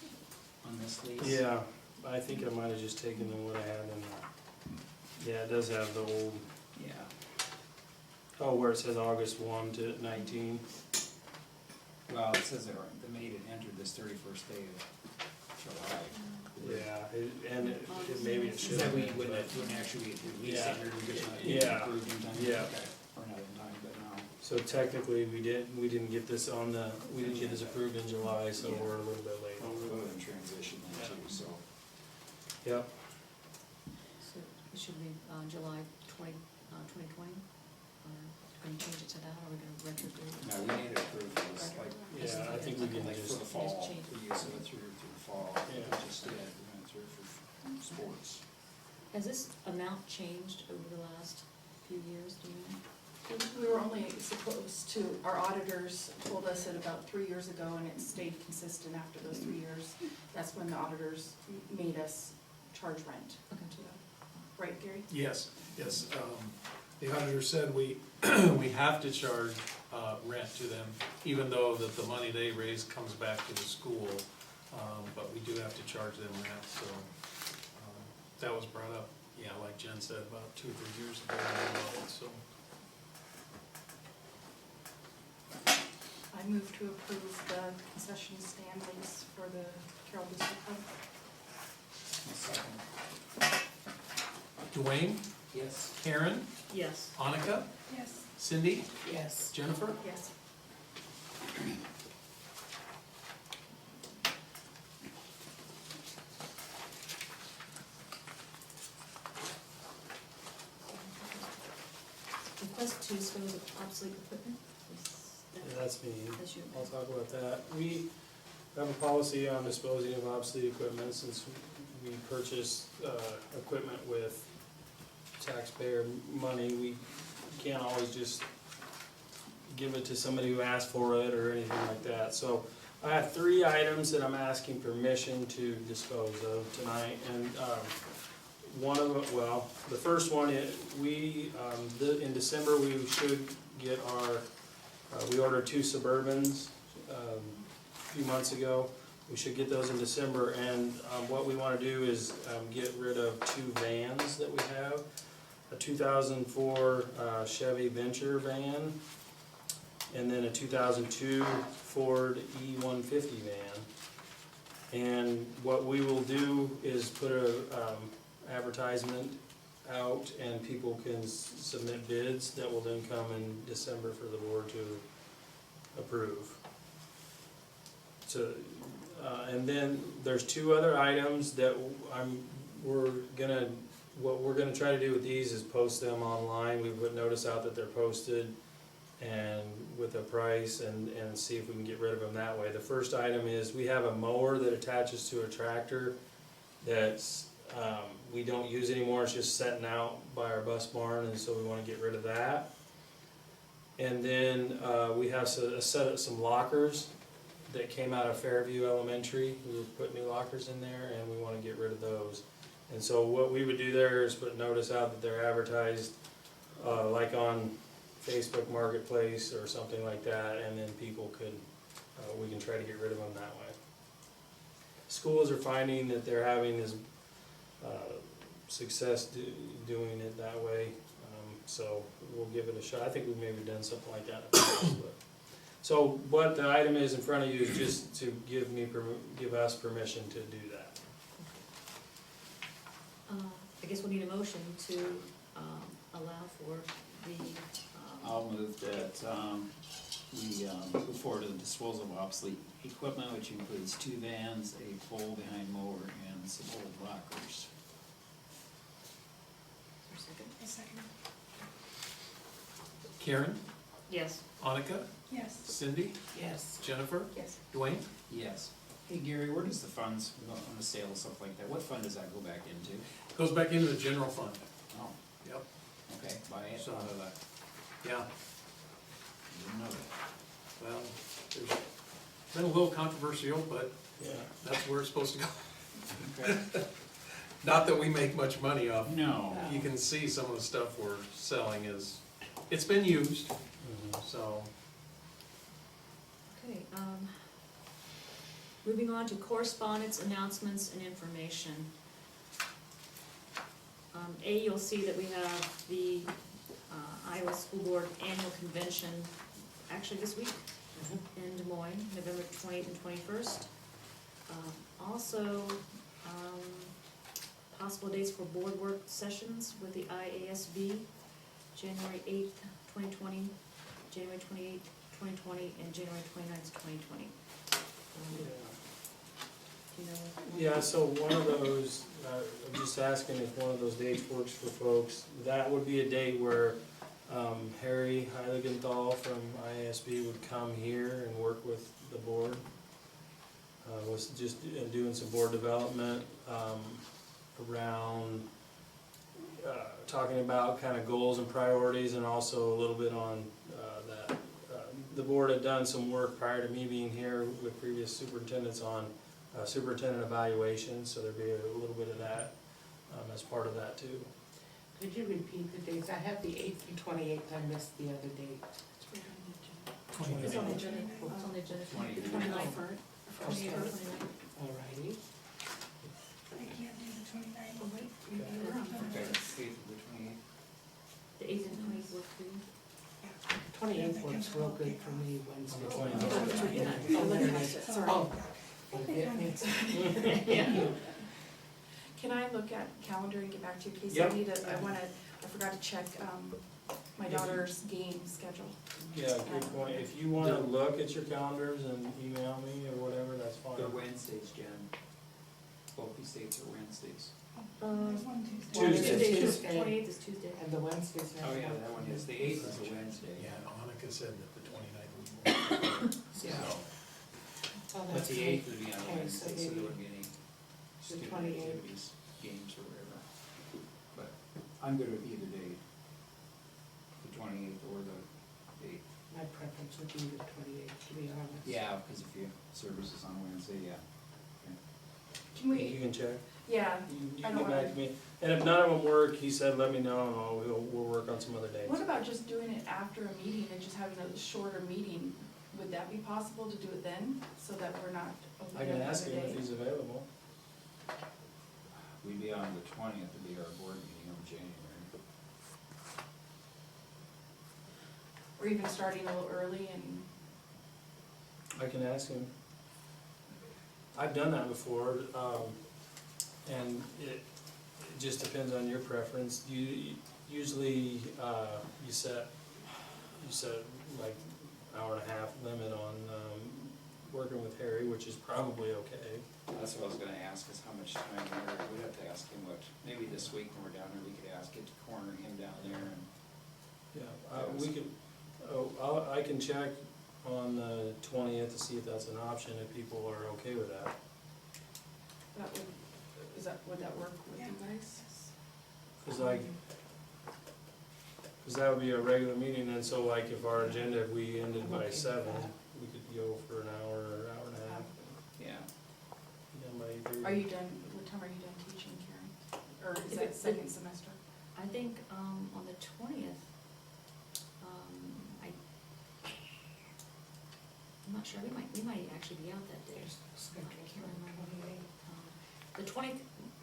on this lease. Yeah, I think I might have just taken what I had in there. Yeah, it does have the old, Yeah. oh, where it says August 1 to 19. Well, it says that the maid had entered this 31st day of July. Yeah, maybe it should Is that have we been, wouldn't, but- wouldn't actually release Yeah. it, or we just not Yeah. approved in time? Yeah. Okay, we're not in time, but now. So technically, we didn't get this approved in July, so we're a little bit late. Well, we're in transition then too, so. Yep, So it should be July 2020? Or are we gonna change it to that, or are we gonna retrograde it? No, we need to approve this, like. Yeah, I think we can like just- for the fall, just change it. the use of it through the fall. Yeah. We just did, we went through for sports. Has this amount changed over the last few years, do you know? We were only supposed to, our auditors told us it about 3 years ago, and it stayed consistent after those 3 years. That's when the auditors made us charge rent to them. Right, Gary? Yes, yes. The auditor said we have to charge rent to them, even though that the money they raise comes back to the school. But we do have to charge them rent, so that was brought up, yeah, like Jen said, about 2 or 3 years ago. So I move to approve the concession stand lease for the Carroll Booster Club. Second. Dwayne, Yes. Karen, Yes. Annika, Yes. Cindy, Yes. Jennifer? Yes. Request to dispose of obsolete equipment? yeah, that's me. That's you. I'll talk about that. We have a policy on disposing of obsolete equipment since we purchase equipment with taxpayer money. We can't always just give it to somebody who asked for it or anything like that. So I have 3 items that I'm asking permission to dispose of tonight, and one of them, well, the first one is, in December, we should get we ordered 2 Suburbans a few months ago. We should get those in December, and what we want to do is get rid of 2 vans that we have. A 2004 Chevy Venture van, and then a 2002 Ford E150 van. And what we will do is put a, advertisement out, and people can submit bids that will then come in December for the board to approve. So, and then there's two other items that what we're gonna try to do with these is post them online. We put notice out that they're posted and with a price, and see if we can get rid of them that way. The first item is, we have a mower that attaches to a tractor that's, we don't use anymore, it's just setting out by our bus barn, and so we wanna get rid of that. And then, we have a set of some lockers that came out of Fairview Elementary. We put new lockers in there, and we wanna get rid of those. And so what we would do there is put notice out that they're advertised, like on Facebook Marketplace or something like that, and then people could, we can try to get rid of them that way. Schools are finding that they're having this, success doing it that way, so we'll give it a shot. I think we've maybe done something like that in the past, but. So what the item is in front of you is just to give us permission to do that. I guess we'll need a motion to allow for the. I'll move that, we, move forward to the disposal of obsolete equipment, which includes 2 vans, a pole behind mower, and some old lockers. A second? Karen, Yes. Annika, Yes. Cindy, Yes. Jennifer, Yes. Dwayne? Yes. Hey Gary, where does the funds, on the sale and stuff like that, what fund does that go back into? Goes back into the general fund. Oh, Yep. okay, buy it So- out of that, Yeah, didn't know that. well, there's been a little controversial, but Yeah. that's where it's supposed to go. Okay. Not that we make much money off. No. You can see some of the stuff we're selling is, it's been used, so. Okay, moving on to correspondence, announcements, and information. You'll see that we have the Iowa School Board Annual Convention, actually this week in Des Moines, November 20th and 21st. Also, possible dates for board work sessions with the IASB, January 8th, 2020, January 28th, 2020, and January 29th, 2020. Do you know? Yeah, so one of those, I'm just asking if one of those dates works for folks. That would be a date where Harry Heiligenthal from IASB would come here and work with the board. Was just doing some board development around talking about kind of goals and priorities, and also a little bit on that. The board had done some work prior to me being here with previous superintendents on superintendent evaluation, so there'd be a little bit of that as part of that too. Could you repeat the dates? I have the 8th and 28th, I missed the other date. It's on the agenda, it's on the agenda. 29th. 29th. Okay. 29th. Alrighty. I can't do the 29th. Oh, wait, maybe you're on. Okay, 8th of the 28th. The 8th and 28th work for you? 28th works real good for me, Wednesday. Oh, look at it, sorry. Oh. Yeah. Can I look at calendar and get back to you, Casey? Yep. I forgot to check, my daughter's game schedule. Yeah, good point. If you wanna look at your calendars and email me or whatever, that's fine. They're Wednesdays, Jen. Both these dates are Wednesdays. There's one Tuesday. Tuesday. 28th is Tuesday. And the Wednesdays are. Oh, yeah, that one is, the 8th is a Wednesday. Yeah, Annika said that the 29th was. Yeah. Oh, But that's the right. 8th would be on a Okay, Wednesday, so maybe there wouldn't be any student 28th. activities, games or whatever. But I'm good with either day, the 28th or the 8th. My preference would be the 28th, to be honest. Yeah, because if you, service is on Wednesday, yeah. Can You can check. Yeah, You I can don't get back to me. And if none of them work, he said, let me know, and we'll work on some other dates. what about just doing it after a meeting and just having a shorter meeting? Would that be possible to do it then, so that we're not I opening can up ask another him if day? he's available. We'd be on the 20th, would be our board meeting in January. Or even starting a little early and, I can ask him. I've done that before, and it just depends on your preference. Usually, you set like hour and a half limit on, working with Harry, which is probably okay. That's what I was gonna ask, is how much time we'd have to ask him what, maybe this week when we're down there, we could ask it to corner him down there and. Yeah, we can, I can check on the 20th to see if that's an option, if people are okay with that. Would that work with you guys? Cause that would be a regular meeting, and so like if our agenda, if we ended by 7, we could go for an hour or hour and a half. Yeah. Done by 8:30. Are you done, what time are you done teaching, Karen? Or is that second semester? I think, on the 20th, I'm not sure, we might actually be out that day. I can't remember. The 20th,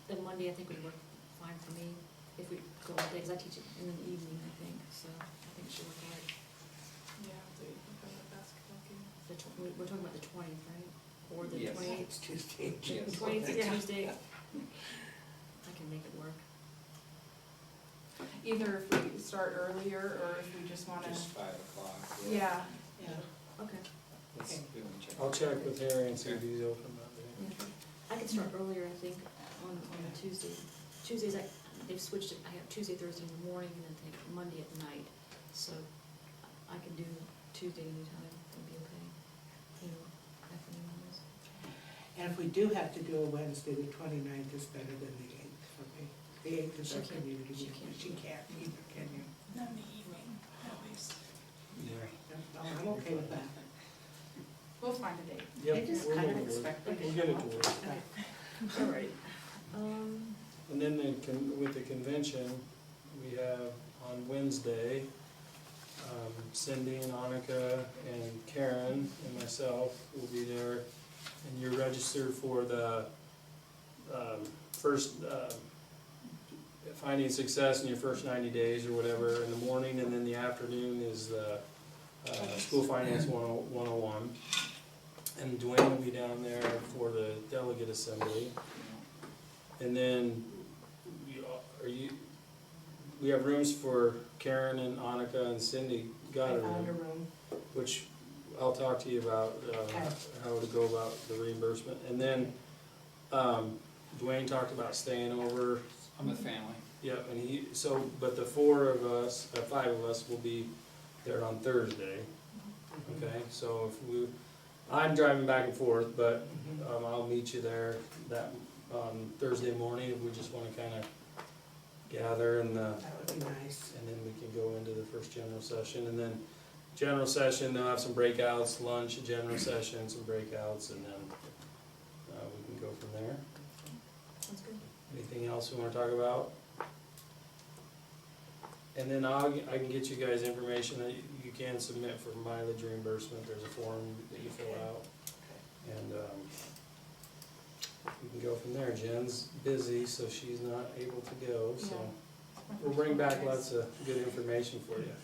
the Monday, I think would work fine for me, if we go all day, because I teach it in the evening, I think, so I think it should work out. Yeah, because of basketball game. We're talking about the 20th, right? Or the Yes. 28th? It's Tuesday. The 20th is Tuesday. I can make it work. Either if we start earlier, or if we just wanna. Just 5 o'clock. Yeah. Okay. Let's do and check. I'll check with Harry and see if he's open that day. I could start earlier, I think, on the Tuesday. Tuesdays, they've switched it, I have Tuesday, Thursday in the morning, and then I think Monday at night. So I can do Tuesday anytime, it'll be okay. Afternoon hours. And if we do have to do a Wednesday, the 29th is better than the 8th for me. The 8th is our She can't- community she meeting, can't. she can't either, can you? Not in the evening, at least. Yeah. No, I'm okay with that. We'll find a date. Yep, They just we'll kind make of it work. expect me to We'll get it show to up. work. All right. And then with the convention, we have on Wednesday, Cindy and Annika and Karen and myself will be there. And you're registered for the first, finding success in your first 90 days or whatever in the morning, and then the afternoon is the School Finance 101. And Dwayne will be down there for the delegate assembly. And then we have rooms for Karen and Annika and Cindy got I a found a room, room. which I'll talk to you about, how to go about the reimbursement. And then, Dwayne talked about staying over. I'm with family. Yep, and but the 5 of us will be there on Thursday. Okay, so I'm driving back and forth, but, I'll meet you there that, Thursday morning if we just wanna kinda gather and, That would be nice. and then we can go into the first general session, and then general session, they'll have some breakouts, lunch, general session, some breakouts, and then, we can go from there. Sounds good. Anything else we wanna talk about? And then I can get you guys information that you can submit for mileage reimbursement, there's a form that you fill out. And, we can go from there. Jen's busy, so she's not able to go, so we'll bring back lots of good information for you.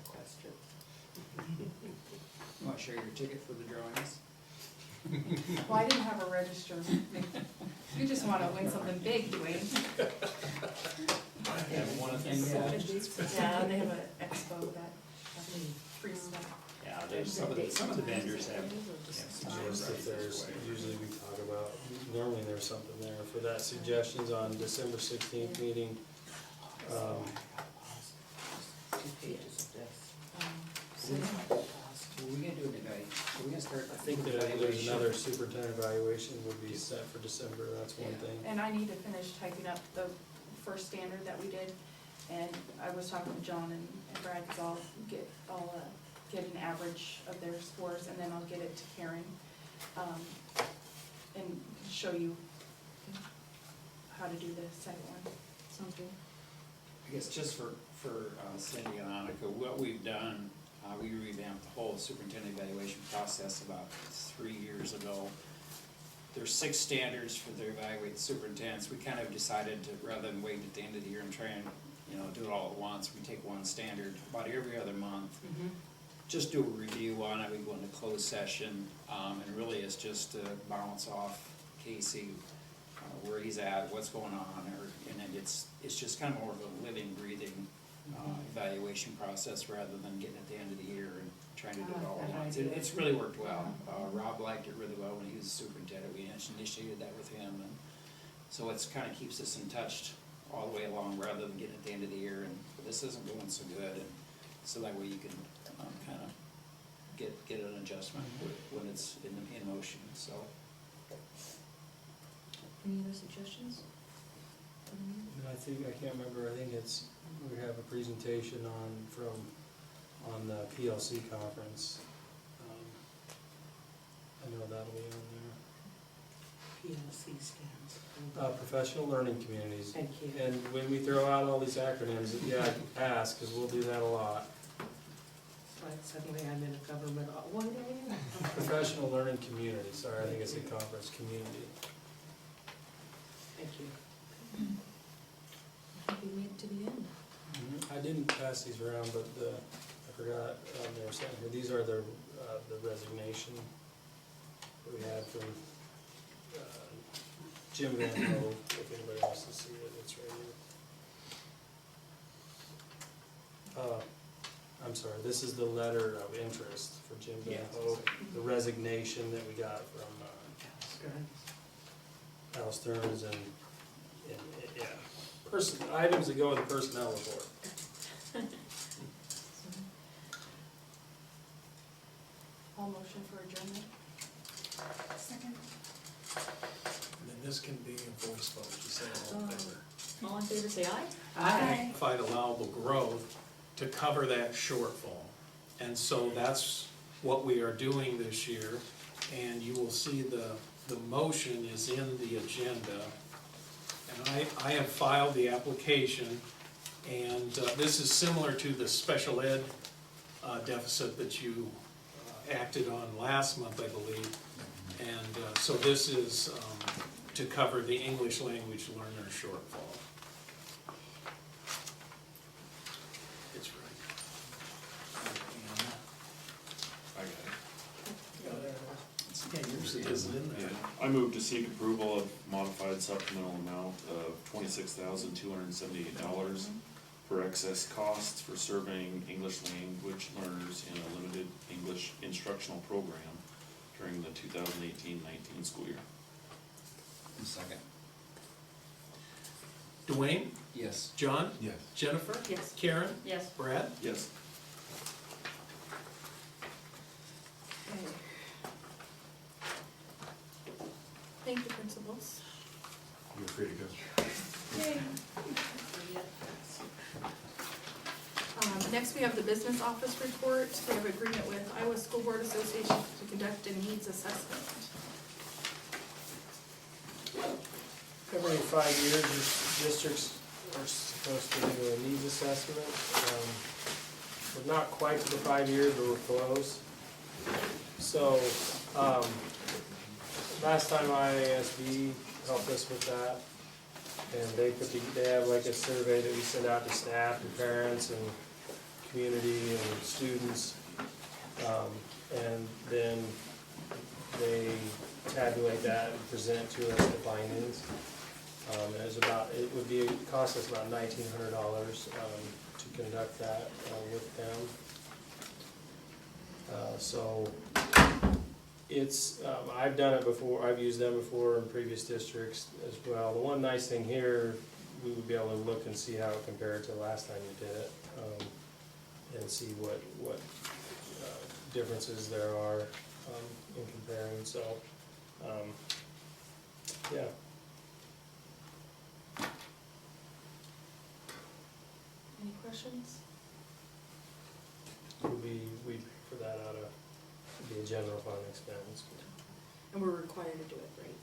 Question. You wanna share your ticket for the drawings? Well, I didn't have her register. You just wanna win something big, Dwayne. Have one of them. Yeah, they have an expo that, free stuff. Yeah, there's some of the vendors have. Just if there's, usually we talk about, normally there's something there for that, suggestions on December 16th meeting. 2 pages of this. Are we gonna do an evaluation? Are we gonna start? I think that there's another superintendent evaluation would be set for December, that's one thing. And I need to finish typing up the first standard that we did, and I was talking with John and Brad, because I'll get an average of their scores, and then I'll get it to Karen, and show you how to do the second one. Sounds good. I guess just for Cindy and Annika, what we've done, we revamped the whole superintendent evaluation process about 3 years ago. There's 6 standards for the evaluate superintendents. We kind of decided to, rather than wait at the end of the year and try and, do it all at once, we take one standard about every other month. just do a review on it, we go into closed session, and really it's just to bounce off Casey, where he's at, what's going on, and then it's just kind of more of a living, breathing, evaluation process rather than getting at the end of the year and trying to do it all at once. It's really worked well. Rob liked it really well when he was superintendent. We initiated that with him, and so it's kind of keeps us in touch all the way along rather than getting at the end of the year and this isn't going so good, and so that way you can kind of get an adjustment when it's in motion. So. Any other suggestions? I can't remember, I think we have a presentation on the PLC conference. I know that'll be on PLC stands. there. Professional Learning Communities. Thank you. And when we throw out all these acronyms, yeah, ask, because we'll do that a lot. Like suddenly I'm in a government, what are you? Professional Learning Community, sorry, I think it's a conference, community. Thank you. I think we made it to the end. I didn't pass these around, but I forgot, they were sitting here, these are the resignation that we had from Jim Van Ho, if anybody wants to see it, it's right here. I'm sorry, this is the letter of interest for Jim Van Ho, the resignation that we got from Al Stearns and yeah, items that go in the personnel report. All motion for adjournment? Second. And then this can be a voice vote, you say all in favor. All in favor, say aye. Aye. Find allowable growth to cover that shortfall. And so that's what we are doing this year, and you will see the motion is in the agenda. And I have filed the application, and this is similar to the special ed deficit that you acted on last month, I believe. And so this is to cover the English language learner shortfall. It's right. I got it. Yeah, yours isn't in there. I move to seek approval of modified supplemental amount of $26,278 for excess costs for serving English language learners in a limited English instructional program during the 2018-19 school year. Second. Dwayne? Yes. John? Yes. Jennifer? Yes. Karen? Yes. Brad? Yes. Okay. Thank you, principals. You're free to go. Yay. Next, we have the business office report. We have agreement with Iowa School Board Association to conduct a needs assessment. Every 5 years, districts are supposed to do a needs assessment. We're not quite to the 5 years, but we're close. So, last time IASB helped us with that, and they have like a survey that we send out to staff and parents and community and students, and then they tabulate that and present to us the findings. It would cost us about $1,900 to conduct that with them. So it's, I've done it before, I've used them before in previous districts as well. The one nice thing here, we would be able to look and see how it compared to last time you did it, and see what differences there are in comparing, so, yeah. Any questions? We put that out of, be a general fund expense. And we're required to do it, right?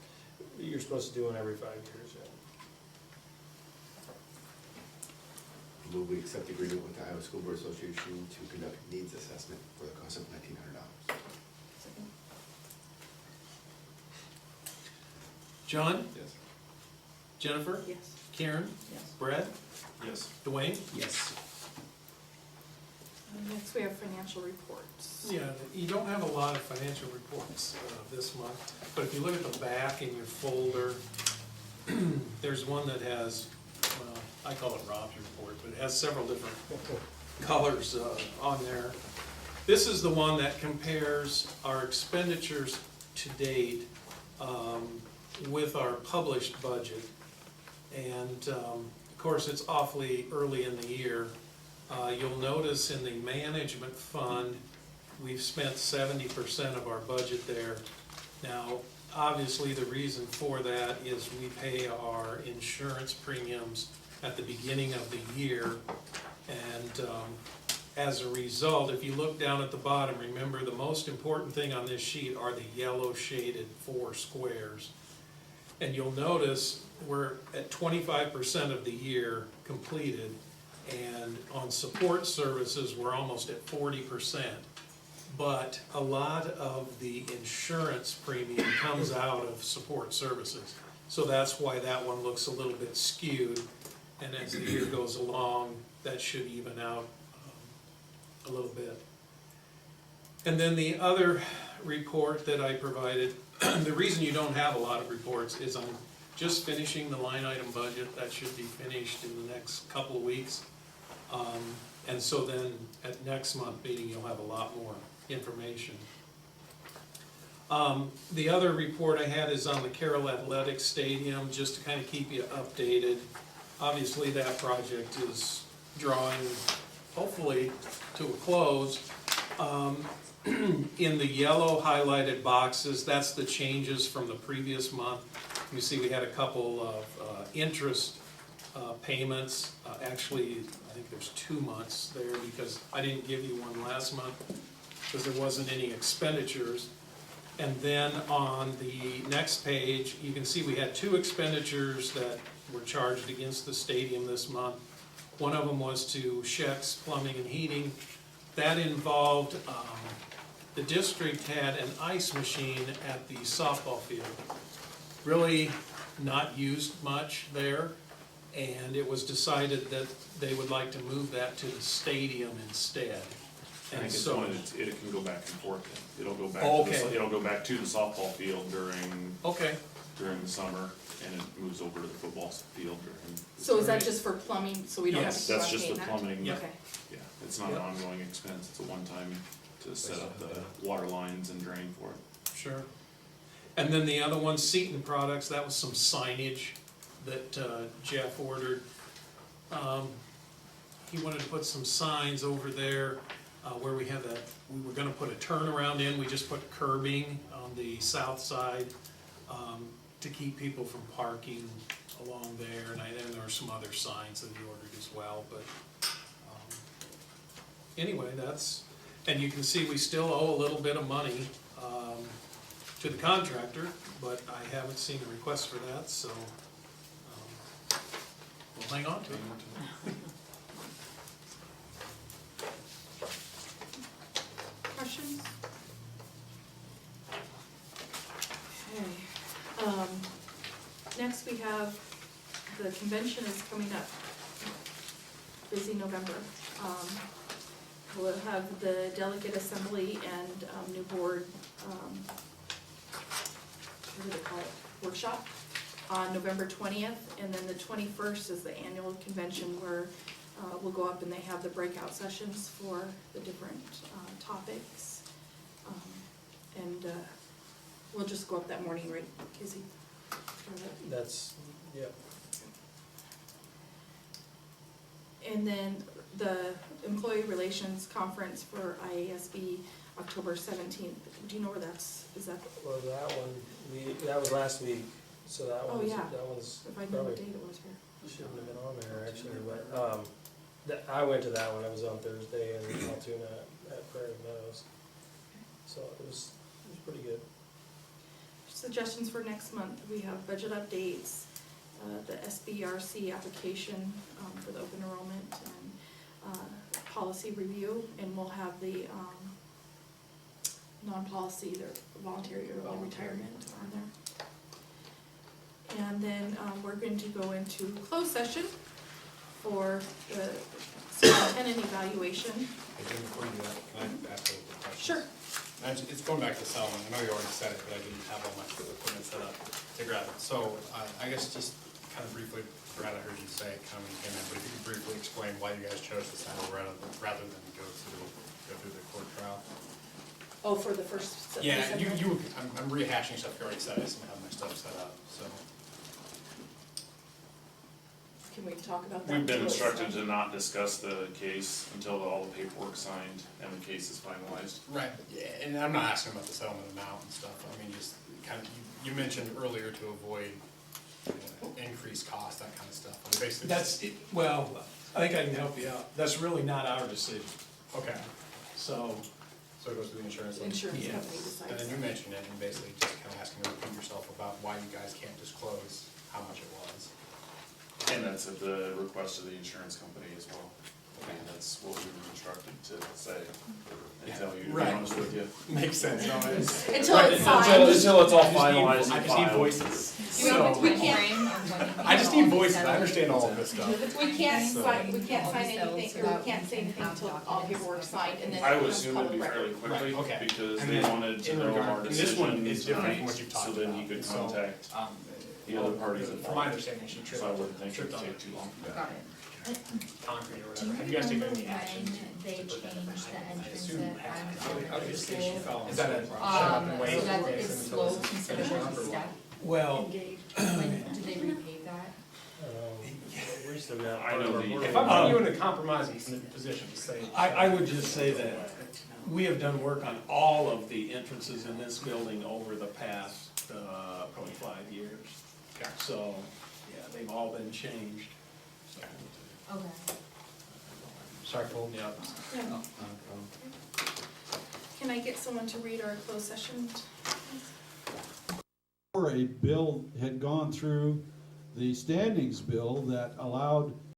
You're supposed to do one every 5 years, yeah. Move we accept the agreement with the Iowa School Board Association to conduct needs assessment for the cost of $1,900. Second. John? Yes. Jennifer? Yes. Karen? Yes. Brad? Yes. Dwayne? Yes. Next, we have financial reports. Yeah, you don't have a lot of financial reports this month, but if you look at the back in your folder, there's one that has, well, I call it Rob's report, but it has several different colors on there. This is the one that compares our expenditures to date with our published budget. And of course, it's awfully early in the year. You'll notice in the management fund, we've spent 70% of our budget there. Now, obviously, the reason for that is we pay our insurance premiums at the beginning of the year. And as a result, if you look down at the bottom, remember the most important thing on this sheet are the yellow shaded 4 squares. And you'll notice we're at 25% of the year completed. And on support services, we're almost at 40%. But a lot of the insurance premium comes out of support services. So that's why that one looks a little bit skewed. And as the year goes along, that should even out a little bit. And then the other report that I provided, the reason you don't have a lot of reports is I'm just finishing the line item budget. That should be finished in the next couple of weeks. And so then at next month meeting, you'll have a lot more information. The other report I had is on the Carroll Athletic Stadium, just to kind of keep you updated. Obviously, that project is drawing, hopefully, to a close. In the yellow highlighted boxes, that's the changes from the previous month. You see we had a couple of interest payments. Actually, I think there's 2 months there because I didn't give you one last month because there wasn't any expenditures. And then on the next page, you can see we had 2 expenditures that were charged against the stadium this month. One of them was to Scheck's Plumbing and Heating. That involved, the district had an ice machine at the softball field. Really not used much there. And it was decided that they would like to move that to the stadium instead. I think it's so, one, it can go back and forth then. It'll go back, okay. It'll go back to the softball field during the summer, and it moves over to the football field during. So is that just for plumbing, so we don't have to Yes, keep on that's just paying the that? plumbing. Okay. Yeah, it's not an ongoing expense, it's a one-time to set up the water lines and drain for it. Sure. And then the other one, Seton Products, that was some signage that Jeff ordered. He wanted to put some signs over there where we have that, we were gonna put a turnaround in, we just put curbing on the south side to keep people from parking along there, and then there were some other signs that he ordered as well, but anyway, that's, and you can see we still owe a little bit of money to the contractor, but I haven't seen a request for that, so we'll hang on to it. Questions? Okay. Next we have, the convention is coming up, busy November. We'll have the delegate assembly and new board, what do they call it, workshop on November 20th, and then the 21st is the annual convention where we'll go up and they have the breakout sessions for the different topics. And we'll just go up that morning, right, Kizzy? That's, yeah. And then the employee relations conference for IASB, October 17th. Do you know where that's, is that? Well, that one, that was last week, so that Oh, one's, yeah. that one's If I knew what probably, date it was here. shouldn't have been on there actually, but, I went to that one, it was on Thursday in Altoona at Prairie Meadows. So it was pretty good. Suggestions for next month, we have budget updates, the SBRC application for the open enrollment, and policy review, and we'll have the non-policy, the voluntary early retirement on there. And then we're going to go into closed session for the superintendent evaluation. Hey, Jim, before you do that, can I ask a question? Sure. It's going back to settlement, I know you already said it, but I didn't have all my equipment set up to grab it. So, I guess just kind of briefly, Brad, I heard you say it kind of when you came in, but if you could briefly explain why you guys chose to settle rather than go through the court trial. Oh, for the first. Yeah, I'm rehashing stuff you already said, I just didn't have my stuff set up, so. Can we talk about that? We've been instructed to not discuss the case until all the paperwork's signed and the case is finalized. Right, yeah, and I'm not asking about the settlement amount and stuff, I mean, just kind of, you mentioned earlier to avoid increased cost, that kind of stuff. I mean, basically. That's, well, I think I can help you out. That's really not our decision. Okay, So, so it goes to the insurance. Insurance Yes. company decides. And then you mentioned it, and basically just kind of asking to repeat yourself about why you guys can't disclose how much it was. And that's at the request of the insurance company as well. And that's what we were instructed to say and tell you, to be Right. honest with you. Makes sense, no, it's. Until it's signed. Until it's all I just need- finalized I and just need filed. voices. So- We I just need voices, I understand all of this stuff. We can't So- sign, we can't sign anything, or we can't say anything until all paperwork's signed, and then I it would becomes assume it'd be public fairly record. quickly, Right, okay. because And they then wanted to in know regard- our and this one decision is different from tonight, what you've talked so then he about. could So, contact the other parties From my involved. understanding, she tripped. So I wouldn't think it tripped would on take too long. Got it. concrete or Do you whatever. Have you guys taken remember any action when they changed the entrance assume at Okay, so she school? fell. Is that a shut up and wait? So that Okay, it's so slow this is instead of finished just up a or step? well, When, do they repave that? We still got. I know the- If I'm putting you in a compromising position to say. I would just say that we have done work on all of the entrances in this building over the past, probably 5 years. Okay. So, yeah, they've all been changed. So, Okay. Sorry for holding you up. Yeah. Can I get someone to read our closed session? A bill had gone through the standings bill that allowed